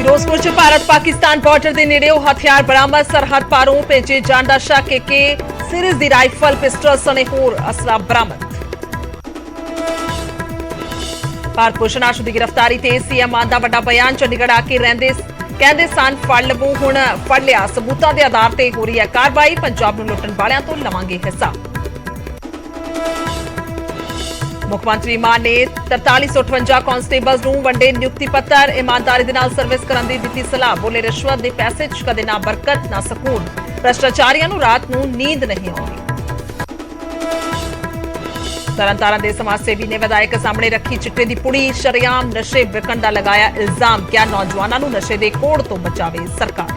ਫਿਰੋਜ਼ਪੁਰ ਚ ਭਾਰਤ ਪਾਕਿਸਤਾਨ ਬਾਰਡਰ ਦੇ ਨੇੜੇ ਹਥਿਆਰ ਬਰਾਮਦ ਸਰਹੱਦ ਪਾਰੋਂ ਭੇਜੇ ਜਾਣ ਦਾ ਸ਼ੱਕ ਕੇ ਸੀਰੀਜ਼ ਦੀ ਰਾਈਫਲ ਪਿਸਟਲ ਸਣੇ ਹੋਰ ਅਸਲਾ ਬਰਾਮਦ। ਭਾਰਤ ਭੂਸ਼ਣ ਆਸ਼ੂ ਦੀ ਗ੍ਰਿਫਤਾਰੀ ਤੇ ਸੀਐਮ ਮਾਨ ਦਾ ਵੱਡਾ ਬਿਆਨ। ਚੰਡੀਗੜ੍ਹ ਆ ਕੇ ਕਹਿੰਦੇ ਸਨ ਫੜ ਲਵੋ, ਹੁਣ ਫੜ ਲਿਆ। ਸਬੂਤਾਂ ਦੇ ਆਧਾਰ ਤੇ ਹੋ ਰਹੀ ਹੈ ਕਾਰਵਾਈ। ਪੰਜਾਬ ਨੂੰ ਲੁੱਟਣ ਵਾਲਿਆਂ ਤੋਂ ਲਵਾਂਗੇ ਹਿੱਸਾ। ਮੁੱਖ ਮੰਤਰੀ ਮਾਨ ਨੇ 4358 ਕਾਂਸਟੇਬਲਸ ਨੂੰ ਵੰਡੇ ਨਿਯੁਕਤੀ ਪੱਤਰ। ਇਮਾਨਦਾਰੀ ਦੇ ਨਾਲ ਸਰਵਿਸ ਕਰਨ ਦੀ ਦਿੱਤੀ ਸਲਾਹ। ਬੋਲੇ ਰਿਸ਼ਵਤ ਦੇ ਪੈਸੇ 'ਚ ਕਦੇ ਨਾ ਬਰਕਤ ਨਾ ਸਕੂਨ। ਭ੍ਰਿਸ਼ਟਾਚਾਰੀਆਂ ਨੂੰ ਰਾਤ ਨੂੰ ਨੀਂਦ ਨਹੀਂ ਆਉਂਦੀ। ਤਰਨਤਾਰਨ ਦੇ ਸਮਾਜ ਸੇਵੀ ਨੇ ਵਿਧਾਇਕ ਸਾਹਮਣੇ ਰੱਖੀ ਚਿੱਟੇ ਦੀ ਪੁੜੀ। ਸ਼ਰੇਆਮ ਨਸ਼ੇ ਵਿਕਣ ਦਾ ਲਗਾਇਆ ਇਲਜ਼ਾਮ। ਕਿਹਾ ਨੌਜਵਾਨਾਂ ਨੂੰ ਨਸ਼ੇ ਦੇ ਕੋੜ ਤੋਂ ਬਚਾਵੇ ਸਰਕਾਰ।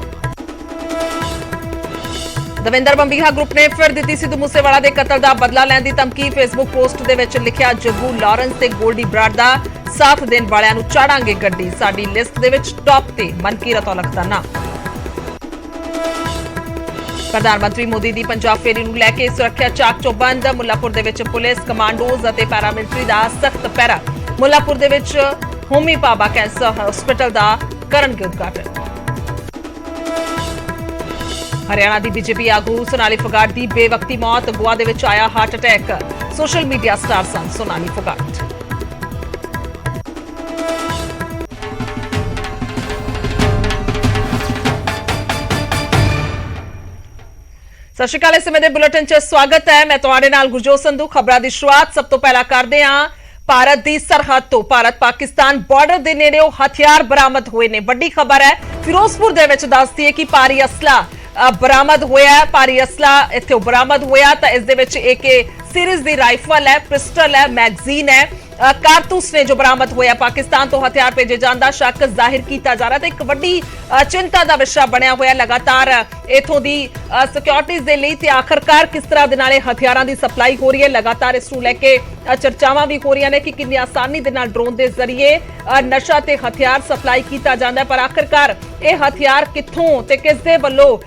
ਦਵਿੰਦਰ ਬੰਬੀਹਾ ਗਰੁੱਪ ਨੇ ਫਿਰ ਦਿੱਤੀ ਸਿੱਧੂ ਮੂਸੇਵਾਲਾ ਦੇ ਕਤਲ ਦਾ ਬਦਲਾ ਲੈਣ ਦੀ ਧਮਕੀ। ਫੇਸਬੁੱਕ ਪੋਸਟ ਦੇ ਵਿੱਚ ਲਿਖਿਆ, ਜੱਗੂ ਲਾਰੈਂਸ ਤੇ ਗੋਲਡੀ ਬਰਾੜ ਦਾ ਸਾਥ ਦੇਣ ਵਾਲਿਆਂ ਨੂੰ ਚਾੜਾਂਗੇ ਗੱਡੀ। ਸਾਡੀ ਲਿਸਟ ਦੇ ਵਿੱਚ ਟੌਪ ਤੇ ਮਨਕੀਰਤ ਔਲਖ ਦਾ ਨਾਮ। ਪ੍ਰਧਾਨ ਮੰਤਰੀ ਮੋਦੀ ਦੀ ਪੰਜਾਬ ਫੇਰੀ ਨੂੰ ਲੈ ਕੇ ਸੁਰੱਖਿਆ ਚਾਕ ਚੌਬੰਦ। ਮੁੱਲਾਪੁਰ ਦੇ ਵਿੱਚ ਪੁਲਿਸ, ਕਮਾਂਡੋਜ਼ ਅਤੇ ਪੈਰਾਮਿਲਟਰੀ ਦਾ ਸਖਤ ਪਹਿਰਾ। ਮੁੱਲਾਪੁਰ ਦੇ ਵਿੱਚ ਹੋਮੀ ਭਾਭਾ ਕੈਂਸਰ ਹਸਪਤਾਲ ਦਾ ਕਰਨਗੇ ਉਦਘਾਟਨ। ਹਰਿਆਣਾ ਦੀ ਬੀਜੇਪੀ ਆਗੂ ਸੋਨਾਲੀ ਫੋਗਾਟ ਦੀ ਬੇਵਕਤੀ ਮੌਤ। ਗੋਆ ਦੇ ਵਿੱਚ ਆਇਆ heart attack. Social media star ਸਨ ਸੋਨਾਲੀ ਫੋਗਾਟ। ਸਤਿ ਸ਼੍ਰੀ ਅਕਾਲ। ਇਸ ਸਮੇਂ ਦੇ ਬੁਲੇਟਿਨ 'ਚ ਸਵਾਗਤ ਹੈ। ਮੈਂ ਤੁਹਾਡੇ ਨਾਲ ਗੁਰਜੋਤ ਸੰਧੂ। ਖਬਰਾਂ ਦੀ ਸ਼ੁਰੂਆਤ ਸਭ ਤੋਂ ਪਹਿਲਾਂ ਕਰਦੇ ਹਾਂ ਭਾਰਤ ਦੀ ਸਰਹੱਦ ਤੋਂ। ਭਾਰਤ ਪਾਕਿਸਤਾਨ ਬਾਰਡਰ ਦੇ ਨੇੜੇ ਹਥਿਆਰ ਬਰਾਮਦ ਹੋਏ ਨੇ। ਵੱਡੀ ਖਬਰ ਹੈ ਫਿਰੋਜ਼ਪੁਰ ਦੇ ਵਿੱਚ ਦੱਸਦੀ ਹੈ ਕਿ ਭਾਰੀ ਅਸਲਾ ਬਰਾਮਦ ਹੋਇਆ ਹੈ। ਭਾਰੀ ਅਸਲਾ ਇੱਥੇ ਬਰਾਮਦ ਹੋਇਆ ਤਾਂ ਇਸ ਦੇ ਵਿੱਚ AK ਸੀਰੀਜ਼ ਦੀ ਰਾਈਫਲ ਹੈ, ਪਿਸਟਲ ਹੈ, ਮੈਗਜ਼ੀਨ ਹੈ, ਕਾਰਤੂਸ ਨੇ ਜੋ ਬਰਾਮਦ ਹੋਇਆ। ਪਾਕਿਸਤਾਨ ਤੋਂ ਹਥਿਆਰ ਭੇਜੇ ਜਾਣ ਦਾ ਸ਼ੱਕ ਜ਼ਾਹਿਰ ਕੀਤਾ ਜਾ ਰਿਹਾ ਤੇ ਇੱਕ ਵੱਡੀ ਚਿੰਤਾ ਦਾ ਵਿਸ਼ਾ ਬਣਿਆ ਹੋਇਆ ਲਗਾਤਾਰ ਇਥੋਂ ਦੀ ਸਿਕਿਉਰਿਟੀਜ਼ ਦੇ ਲਈ ਤੇ ਆਖਰਕਾਰ ਕਿਸ ਤਰ੍ਹਾਂ ਦੇ ਨਾਲ ਹਥਿਆਰਾਂ ਦੀ ਸਪਲਾਈ ਹੋ ਰਹੀ ਹੈ। ਲਗਾਤਾਰ ਇਸ ਨੂੰ ਲੈ ਕੇ ਚਰਚਾਵਾਂ ਵੀ ਹੋ ਰਹੀਆਂ ਨੇ ਕਿ ਕਿੰਨੀ ਆਸਾਨੀ ਦੇ ਨਾਲ ਡਰੋਨ ਦੇ ਜ਼ਰੀਏ ਨਸ਼ਾ ਤੇ ਹਥਿਆਰ ਸਪਲਾਈ ਕੀਤਾ ਜਾਂਦਾ ਹੈ, ਪਰ ਆਖਰਕਾਰ ਇਹ ਹਥਿਆਰ ਕਿੱਥੋਂ ਤੇ ਕਿਸ ਦੇ ਵੱਲੋਂ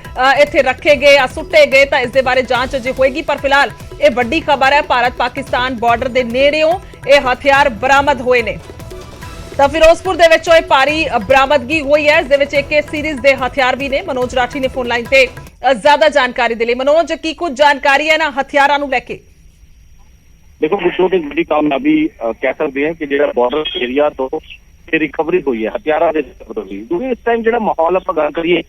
ਇੱਥੇ ਰੱਖੇ ਗਏ, ਸੁੱਟੇ ਗਏ, ਤਾਂ ਇਸ ਦੇ ਬਾਰੇ ਜਾਂਚ ਅਜੇ ਹੋਏਗੀ। ਪਰ ਫਿਲਹਾਲ ਇਹ ਵੱਡੀ ਖਬਰ ਹੈ ਭਾਰਤ ਪਾਕਿਸਤਾਨ ਬਾਰਡਰ ਦੇ ਨੇੜਿਓਂ ਇਹ ਹਥਿਆਰ ਬਰਾਮਦ ਹੋਏ ਨੇ। ਤਾਂ ਫਿਰੋਜ਼ਪੁਰ ਦੇ ਵਿੱਚੋਂ ਇਹ ਭਾਰੀ ਬਰਾਮਦਗੀ ਹੋਈ ਹੈ। ਇਸ ਦੇ ਵਿੱਚ AK ਸੀਰੀਜ਼ ਦੇ ਹਥਿਆਰ ਵੀ ਨੇ। ਮਨੋਜ ਰਾਠੀ ਨੇ ਫੋਨ ਲਾਈਨ ਤੇ ਜ਼ਿਆਦਾ ਜਾਣਕਾਰੀ ਦੇ ਲਈ। ਮਨੋਜ, ਕੀ ਕੁਝ ਜਾਣਕਾਰੀ ਹੈ ਨਾ ਹਥਿਆਰਾਂ ਨੂੰ ਲੈ ਕੇ? ਦੇਖੋ ਗੁੱਸੋ ਦੀ ਵੱਡੀ ਕਾਮਯਾਬੀ ਕਹਿ ਸਕਦੇ ਹਾਂ ਕਿ ਜਿਹੜਾ ਬਾਰਡਰ ਏਰੀਆ ਤੋਂ ਰਿਕਵਰੀ ਹੋਈ ਹੈ ਹਥਿਆਰਾਂ ਦੇ ਕਿਉਂਕਿ ਇਸ ਟਾਈਮ ਜਿਹੜਾ ਮਾਹੌਲ ਆਪਾਂ ਗੱਲ ਕਰੀਏ,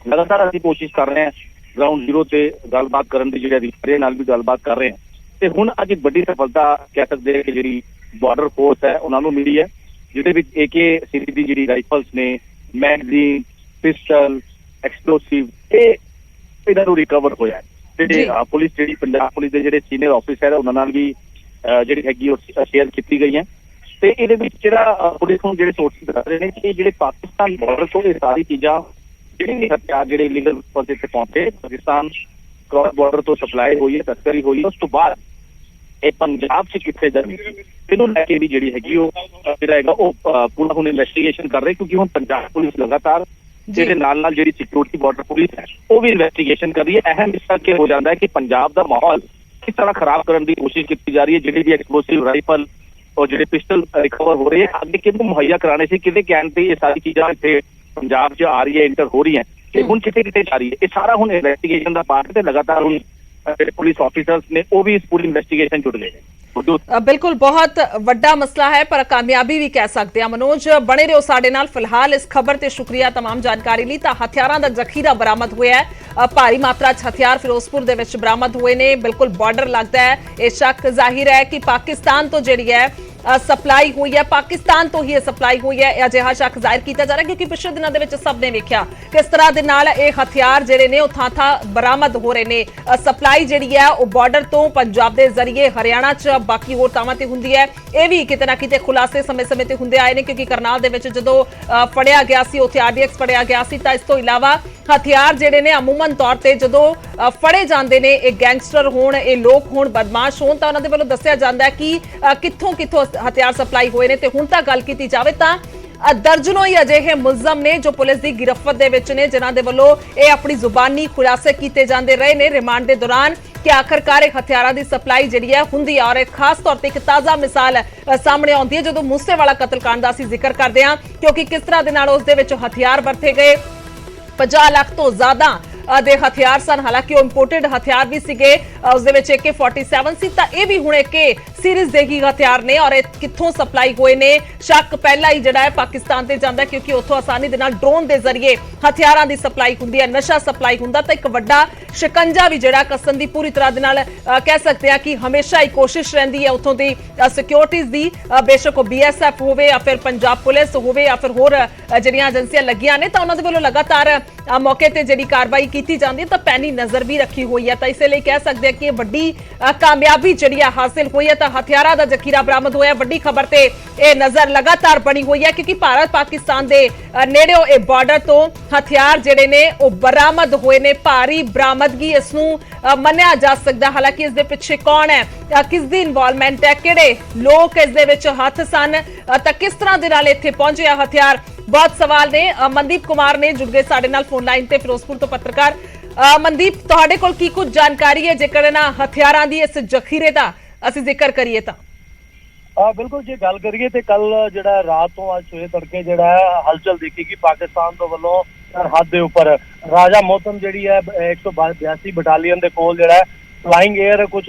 ਲਗਾਤਾਰ ਅਸੀਂ ਕੋਸ਼ਿਸ਼ ਕਰ ਰਹੇ ਹਾਂ ਗਰਾਊਂਡ ਜ਼ੀਰੋ ਤੇ ਗੱਲਬਾਤ ਕਰਨ ਦੀ, ਜਿਹੜੇ ਅਧਿਕਾਰੀਆਂ ਨਾਲ ਵੀ ਗੱਲਬਾਤ ਕਰ ਰਹੇ ਹਾਂ ਤੇ ਹੁਣ ਅੱਜ ਇੱਕ ਵੱਡੀ ਸਫਲਤਾ ਕਹਿ ਸਕਦੇ ਹਾਂ ਕਿ ਜਿਹੜੀ ਬਾਰਡਰ ਫੋਰਸ ਹੈ ਉਹਨਾਂ ਨੂੰ ਮਿਲੀ ਹੈ, ਜਿਹਦੇ ਵਿੱਚ AK ਸੀਰੀਜ਼ ਦੀ ਜਿਹੜੀ ਰਾਈਫਲਸ ਨੇ, ਮੈਗਜ਼ੀਨ, ਪਿਸਟਲ, ਐਕਸਪਲੋਸਿਵ, ਇਹ ਇਹਨਾਂ ਨੂੰ ਰਿਕਵਰ ਹੋਇਆ ਹੈ। ਤੇ ਪੁਲਿਸ ਜਿਹੜੀ ਪੰਜਾਬ ਪੁਲਿਸ ਦੇ ਜਿਹੜੇ ਸੀਨੀਅਰ ਆਫਿਸਰ ਹੈ ਉਹਨਾਂ ਨਾਲ ਵੀ ਜਿਹੜੀ ਹੈਗੀ ਉਹ ਸ਼ੇਅਰ ਕੀਤੀ ਗਈ ਹੈ। ਤੇ ਇਹਦੇ ਵਿੱਚ ਜਿਹੜਾ ਪੁਲਿਸ ਨੂੰ ਜਿਹੜੇ ਸੋਰਸਿਸ ਦੱਸ ਰਹੇ ਨੇ ਕਿ ਜਿਹੜੇ ਪਾਕਿਸਤਾਨ ਬਾਰਡਰ ਤੋਂ ਇਹ ਸਾਰੀ ਚੀਜ਼ਾਂ ਜਿਹੜੇ ਵੀ ਹਥਿਆਰ ਜਿਹੜੇ ਇਲੀਗਲ ਪਰਪਸ ਤੇ ਪਹੁੰਚੇ ਪਾਕਿਸਤਾਨ ਕ੍ਰਾਸ ਬਾਰਡਰ ਤੋਂ ਸਪਲਾਈ ਹੋਈ ਹੈ, ਤਸਕਰੀ ਹੋਈ ਹੈ, ਉਸ ਤੋਂ ਬਾਅਦ ਇਹ ਪੰਜਾਬ 'ਚ ਕਿੱਥੇ ਜਾਣੀ ਇਹਨੂੰ ਲੈ ਕੇ ਵੀ ਜਿਹੜੀ ਹੈਗੀ ਉਹ ਜਿਹੜਾ ਹੈਗਾ ਉਹ ਪੂਰਾ ਹੁਣ ਇਨਵੈਸਟੀਗੇਸ਼ਨ ਕਰ ਰਹੇ, ਕਿਉਂਕਿ ਹੁਣ ਪੰਜਾਬ ਪੁਲਿਸ ਲਗਾਤਾਰ ਜਿਹਦੇ ਨਾਲ ਜਿਹੜੀ ਸਿਕਿਉਰਿਟੀ ਬਾਰਡਰ ਪੁਲਿਸ ਹੈ ਉਹ ਵੀ ਇਨਵੈਸਟੀਗੇਸ਼ਨ ਕਰ ਰਹੀ ਹੈ। ਅਹਿਮ ਇਸ ਕਰਕੇ ਹੋ ਜਾਂਦਾ ਹੈ ਕਿ ਪੰਜਾਬ ਦਾ ਮਾਹੌਲ ਕਿਸ ਤਰ੍ਹਾਂ ਖਰਾਬ ਕਰਨ ਦੀ ਕੋਸ਼ਿਸ਼ ਕੀਤੀ ਜਾ ਰਹੀ ਹੈ। ਜਿਹੜੀ ਵੀ ਐਕਸਪਲੋਸਿਵ ਰਾਈਫਲ ਔਰ ਜਿਹੜੇ ਪਿਸਟਲ ਰਿਕਵਰ ਹੋ ਰਹੇ ਹੈ, ਅੱਗੇ ਕਿਹਨੂੰ ਮੁਹੱਈਆ ਕਰਾਣੇ ਸੀ, ਕਿਹਦੇ ਕਹਿਣ ਤੇ ਇਹ ਸਾਰੀ ਚੀਜ਼ਾਂ ਇੱਥੇ ਪੰਜਾਬ 'ਚ ਆ ਰਹੀ ਹੈ, ਇੰਟਰ ਹੋ ਰਹੀ ਹੈ ਤੇ ਹੁਣ ਕਿਤੇ ਕਿਤੇ ਜਾ ਰਹੀ ਹੈ। ਇਹ ਸਾਰਾ ਹੁਣ ਇਨਵੈਸਟੀਗੇਸ਼ਨ ਦਾ ਪਾਰਟ ਤੇ ਲਗਾਤਾਰ ਹੁਣ ਜਿਹੜੇ ਪੁਲਿਸ ਆਫੀਸਰਸ ਨੇ ਉਹ ਵੀ ਇਸ ਪੂਰੀ ਇਨਵੈਸਟੀਗੇਸ਼ਨ ਜੁੜ ਗਏ ਨੇ। ਬਿਲਕੁਲ ਬਹੁਤ ਵੱਡਾ ਮਸਲਾ ਹੈ ਪਰ ਕਾਮਯਾਬੀ ਵੀ ਕਹਿ ਸਕਦੇ ਹਾਂ। ਮਨੋਜ, ਬਣੇ ਰਹੋ ਸਾਡੇ ਨਾਲ। ਫਿਲਹਾਲ ਇਸ ਖਬਰ ਤੇ ਸ਼ੁਕਰੀਆ तमाम ਜਾਣਕਾਰੀ ਲਈ। ਤਾਂ ਹਥਿਆਰਾਂ ਦਾ ਜ਼ਖੀਰਾ ਬਰਾਮਦ ਹੋਇਆ ਹੈ, ਭਾਰੀ ਮਾਤਰਾ 'ਚ ਹਥਿਆਰ ਫਿਰੋਜ਼ਪੁਰ ਦੇ ਵਿੱਚ ਬਰਾਮਦ ਹੋਏ ਨੇ। ਬਿਲਕੁਲ ਬਾਰਡਰ ਲੱਗਦਾ ਹੈ। ਇਹ ਸ਼ੱਕ ਜ਼ਾਹਿਰ ਹੈ ਕਿ ਪਾਕਿਸਤਾਨ ਤੋਂ ਜਿਹੜੀ ਹੈ ਸਪਲਾਈ ਹੋਈ ਹੈ, ਪਾਕਿਸਤਾਨ ਤੋਂ ਹੀ ਇਹ ਸਪਲਾਈ ਹੋਈ ਹੈ। ਇਹ ਅਜਿਹਾ ਸ਼ੱਕ ਜ਼ਾਹਿਰ ਕੀਤਾ ਜਾ ਰਿਹਾ ਕਿਉਂਕਿ ਪਿਛਲੇ ਦਿਨਾਂ ਦੇ ਵਿੱਚ ਸਭ ਨੇ ਵੇਖਿਆ ਕਿਸ ਤਰ੍ਹਾਂ ਦੇ ਨਾਲ ਇਹ ਹਥਿਆਰ ਜਿਹੜੇ ਨੇ ਉਹ ਥਾਂ-ਥਾਂ ਬਰਾਮਦ ਹੋ ਰਹੇ ਨੇ। ਸਪਲਾਈ ਜਿਹੜੀ ਹੈ ਉਹ ਬਾਰਡਰ ਤੋਂ ਪੰਜਾਬ ਦੇ ਜ਼ਰੀਏ ਹਰਿਆਣਾ 'ਚ ਬਾਕੀ ਹੋਰ ਥਾਵਾਂ ਤੇ ਹੁੰਦੀ ਹੈ। ਇਹ ਵੀ ਕਿਤੇ ਨਾ ਕਿਤੇ ਖੁਲਾਸੇ ਸਮੇਂ-ਸਮੇਂ ਤੇ ਹੁੰਦੇ ਆਏ ਨੇ ਕਿਉਂਕਿ ਕਰਨਾਲ ਦੇ ਵਿੱਚ ਜਦੋਂ ਫੜਿਆ ਗਿਆ ਸੀ, ਉੱਥੇ RDX ਫੜਿਆ ਗਿਆ ਸੀ, ਤਾਂ ਇਸ ਤੋਂ ਇਲਾਵਾ ਹਥਿਆਰ ਜਿਹੜੇ ਨੇ ਅਮੂਮਨ ਤੌਰ ਤੇ ਜਦੋਂ ਫੜੇ ਜਾਂਦੇ ਨੇ, ਇਹ ਗੈਂਗਸਟਰ ਹੋਣ, ਇਹ ਲੋਕ ਹੋਣ, ਬਦਮਾਸ਼ ਹੋਣ, ਤਾਂ ਉਹਨਾਂ ਦੇ ਵੱਲੋਂ ਦੱਸਿਆ ਜਾਂਦਾ ਹੈ ਕਿ ਕਿੱਥੋਂ ਹਥਿਆਰ ਸਪਲਾਈ ਹੋਏ ਨੇ। ਤੇ ਹੁਣ ਤਾਂ ਗੱਲ ਕੀਤੀ ਜਾਵੇ ਤਾਂ ਦਰਜਨੋਂ ਹੀ ਅਜਿਹੇ ਮੁਲਜ਼ਮ ਨੇ ਜੋ ਪੁਲਿਸ ਦੀ ਗਿਰਫਤ ਦੇ ਵਿੱਚ ਨੇ, ਜਿਨ੍ਹਾਂ ਦੇ ਵੱਲੋਂ ਇਹ ਆਪਣੀ ਜ਼ੁਬਾਨੀ ਖੁਲਾਸੇ ਕੀਤੇ ਜਾਂਦੇ ਰਹੇ ਨੇ। ਰਿਮਾਂਡ ਦੇ ਦੌਰਾਨ ਕਿ ਆਖਰਕਾਰ ਇਹ ਹਥਿਆਰਾਂ ਦੀ ਸਪਲਾਈ ਜਿਹੜੀ ਹੈ ਹੁੰਦੀ ਹੈ। ਔਰ ਇਹ ਖਾਸ ਤੌਰ ਤੇ ਇੱਕ ਤਾਜ਼ਾ ਮਿਸਾਲ ਸਾਹਮਣੇ ਆਉਂਦੀ ਹੈ ਜਦੋਂ ਮੂਸੇਵਾਲਾ ਕਤਲकांड ਦਾ ਅਸੀਂ ਜ਼ਿਕਰ ਕਰਦੇ ਹਾਂ, ਕਿਉਂਕਿ ਕਿਸ ਤਰ੍ਹਾਂ ਦੇ ਨਾਲ ਉਸ ਦੇ ਵਿੱਚ ਹਥਿਆਰ ਵਰਤੇ ਗਏ। 50 ਲੱਖ ਤੋਂ ਜ਼ਿਆਦਾ ਦੇ ਹਥਿਆਰ ਸਨ, ਹਾਲਾਂਕਿ ਉਹ ਇੰਪੋਰਟਡ ਹਥਿਆਰ ਵੀ ਸੀਗੇ, ਉਸ ਦੇ ਵਿੱਚ AK-47 ਸੀ। ਤਾਂ ਇਹ ਵੀ ਹੁਣ AK ਸੀਰੀਜ਼ ਦੇ ਹੀ ਹਥਿਆਰ ਨੇ ਔਰ ਇਹ ਕਿੱਥੋਂ ਸਪਲਾਈ ਹੋਏ ਨੇ, ਸ਼ੱਕ ਪਹਿਲਾਂ ਹੀ ਜਿਹੜਾ ਹੈ ਪਾਕਿਸਤਾਨ ਤੇ ਜਾਂਦਾ, ਕਿਉਂਕਿ ਉੱਥੋਂ ਆਸਾਨੀ ਦੇ ਨਾਲ ਡਰੋਨ ਦੇ ਜ਼ਰੀਏ ਹਥਿਆਰਾਂ ਦੀ ਸਪਲਾਈ ਹੁੰਦੀ ਹੈ, ਨਸ਼ਾ ਸਪਲਾਈ ਹੁੰਦਾ। ਤਾਂ ਇੱਕ ਵੱਡਾ ਸ਼ਿਕੰਜਾ ਵੀ ਜਿਹੜਾ ਕੱਸਣ ਦੀ ਪੂਰੀ ਤਰ੍ਹਾਂ ਦੇ ਨਾਲ ਕਹਿ ਸਕਦੇ ਆ ਕਿ ਹਮੇਸ਼ਾ ਹੀ ਕੋਸ਼ਿਸ਼ ਰਹਿੰਦੀ ਹੈ ਉੱਥੋਂ ਦੀ ਸਿਕਿਉਰਿਟੀਜ਼ ਦੀ, ਬੇਸ਼ੱਕ ਉਹ BSF ਹੋਵੇ ਜਾਂ ਫਿਰ ਪੰਜਾਬ ਪੁਲਿਸ ਹੋਵੇ ਜਾਂ ਫਿਰ ਹੋਰ ਜਿਹੜੀਆਂ ਏਜੰਸੀਆਂ ਲੱਗੀਆਂ ਨੇ, ਤਾਂ ਉਹਨਾਂ ਦੇ ਵੱਲੋਂ ਲਗਾਤਾਰ ਮੌਕੇ ਤੇ ਜਿਹੜੀ ਕਾਰਵਾਈ ਕੀਤੀ ਜਾਂਦੀ ਹੈ ਤਾਂ ਪੈਣੀ ਨਜ਼ਰ ਵੀ ਰੱਖੀ ਹੋਈ ਹੈ। ਤਾਂ ਇਸੇ ਲਈ ਕਹਿ ਸਕਦੇ ਆ ਕਿ ਇਹ ਵੱਡੀ ਕਾਮਯਾਬੀ ਜਿਹੜੀ ਹੈ ਹਾਸਿਲ ਹੋਈ ਹੈ। ਤਾਂ ਹਥਿਆਰਾਂ ਦਾ ਜ਼ਖੀਰਾ ਬਰਾਮਦ ਹੋਇਆ, ਵੱਡੀ ਖਬਰ ਤੇ ਇਹ ਨਜ਼ਰ ਲਗਾਤਾਰ ਬਣੀ ਹੋਈ ਹੈ, ਕਿਉਂਕਿ ਭਾਰਤ ਪਾਕਿਸਤਾਨ ਦੇ ਨੇੜਿਓਂ ਇਹ ਬਾਰਡਰ ਤੋਂ ਹਥਿਆਰ ਜਿਹੜੇ ਨੇ ਉਹ ਬਰਾਮਦ ਹੋਏ ਨੇ। ਭਾਰੀ ਬਰਾਮਦਗੀ ਇਸ ਨੂੰ ਮੰਨਿਆ ਜਾ ਸਕਦਾ। ਹਾਲਾਂਕਿ ਇਸ ਦੇ ਪਿੱਛੇ ਕੌਣ ਹੈ, ਕਿਸ ਦੀ ਇਨਵੋਲਵਮੈਂਟ ਹੈ, ਕਿਹੜੇ ਲੋਕ ਇਸ ਦੇ ਵਿੱਚ ਹੱਥ ਸਨ, ਤਾਂ ਕਿਸ ਤਰ੍ਹਾਂ ਦੇ ਨਾਲ ਇੱਥੇ ਪਹੁੰਚਿਆ ਹਥਿਆਰ, ਬਹੁਤ ਸਵਾਲ ਨੇ। ਮਨਦੀਪ ਕੁਮਾਰ ਨੇ ਜੁੜ ਗਏ ਸਾਡੇ ਨਾਲ ਫੋਨ ਲਾਈਨ ਤੇ, ਫਿਰੋਜ਼ਪੁਰ ਤੋਂ ਪੱਤਰਕਾਰ। ਮਨਦੀਪ, ਤੁਹਾਡੇ ਕੋਲ ਕੀ ਕੁਝ ਜਾਣਕਾਰੀ ਹੈ ਜੇਕਰ ਇਹਨਾਂ ਹਥਿਆਰਾਂ ਦੀ ਇਸ ਜ਼ਖੀਰੇ ਦਾ ਅਸੀਂ ਜ਼ਿਕਰ ਕਰੀਏ ਤਾਂ? ਬਿਲਕੁਲ, ਜੇ ਗੱਲ ਕਰੀਏ ਤੇ ਕੱਲ ਜਿਹੜਾ ਰਾਤ ਤੋਂ ਅੱਜ ਸਵੇਰੇ ਤੜਕੇ ਜਿਹੜਾ ਹਲਚਲ ਦੇਖੀ ਕਿ ਪਾਕਿਸਤਾਨ ਤੋਂ ਵੱਲੋਂ ਸਰਹੱਦ ਦੇ ਉੱਪਰ ਰਾਜਾ ਮੋਹਤਮ ਜਿਹੜੀ ਹੈ 182 ਬਟਾਲੀਅਨ ਦੇ ਕੋਲ ਜਿਹੜਾ ਫਲਾਈਂਗ 에ਅਰ ਕੁਝ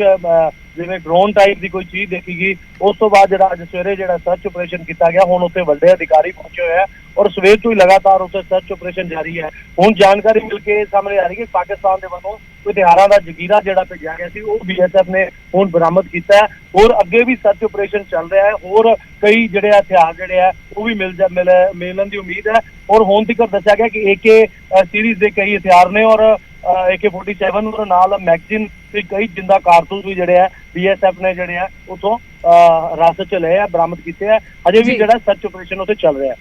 ਜਿਵੇਂ ਡਰੋਨ ਟਾਈਪ ਦੀ ਕੋਈ ਚੀਜ਼ ਦੇਖੀ ਗਈ। ਉਸ ਤੋਂ ਬਾਅਦ ਜਿਹੜਾ ਅੱਜ ਸਵੇਰੇ ਜਿਹੜਾ ਸਰਚ ਆਪਰੇਸ਼ਨ ਕੀਤਾ ਗਿਆ, ਹੁਣ ਉੱਥੇ ਵੱਡੇ ਅਧਿਕਾਰੀ ਪਹੁੰਚੇ ਹੋਏ ਆ ਔਰ ਸਵੇਰ ਤੋਂ ਹੀ ਲਗਾਤਾਰ ਉੱਥੇ ਸਰਚ ਆਪਰੇਸ਼ਨ ਜਾਰੀ ਹੈ। ਹੁਣ ਜਾਣਕਾਰੀ ਮਿਲ ਕੇ ਸਾਹਮਣੇ ਆ ਰਹੀ ਹੈ ਕਿ ਪਾਕਿਸਤਾਨ ਦੇ ਵੱਲੋਂ ਹਥਿਆਰਾਂ ਦਾ ਜ਼ਖੀਰਾ ਜਿਹੜਾ ਭੇਜਿਆ ਗਿਆ ਸੀ ਉਹ BSF ਨੇ ਹੁਣ ਬਰਾਮਦ ਕੀਤਾ ਹੈ। ਹੋਰ ਅੱਗੇ ਵੀ ਸਰਚ ਆਪਰੇਸ਼ਨ ਚੱਲ ਰਿਹਾ ਹੈ, ਹੋਰ ਕਈ ਜਿਹੜੇ ਹਥਿਆਰ ਜਿਹੜੇ ਆ ਉਹ ਵੀ ਮਿਲਣ ਦੀ ਉਮੀਦ ਹੈ। ਔਰ ਹੁਣ ਤੱਕ ਦੱਸਿਆ ਗਿਆ ਕਿ AK ਸੀਰੀਜ਼ ਦੇ ਕਈ ਹਥਿਆਰ ਨੇ ਔਰ AK-47 ਔਰ ਨਾਲ ਮੈਗਜ਼ੀਨ ਤੇ ਕਈ ਜਿੰਦਾ ਕਾਰਤੂਸ ਵੀ ਜਿਹੜੇ ਆ BSF ਨੇ ਜਿਹੜੇ ਆ ਉਥੋਂ ਰਾਸਤ ਚ ਲਏ ਆ, ਬਰਾਮਦ ਕੀਤੇ ਆ। ਅਜੇ ਵੀ ਜਿਹੜਾ ਸਰਚ ਆਪਰੇਸ਼ਨ ਉੱਥੇ ਚੱਲ ਰਿਹਾ ਹੈ।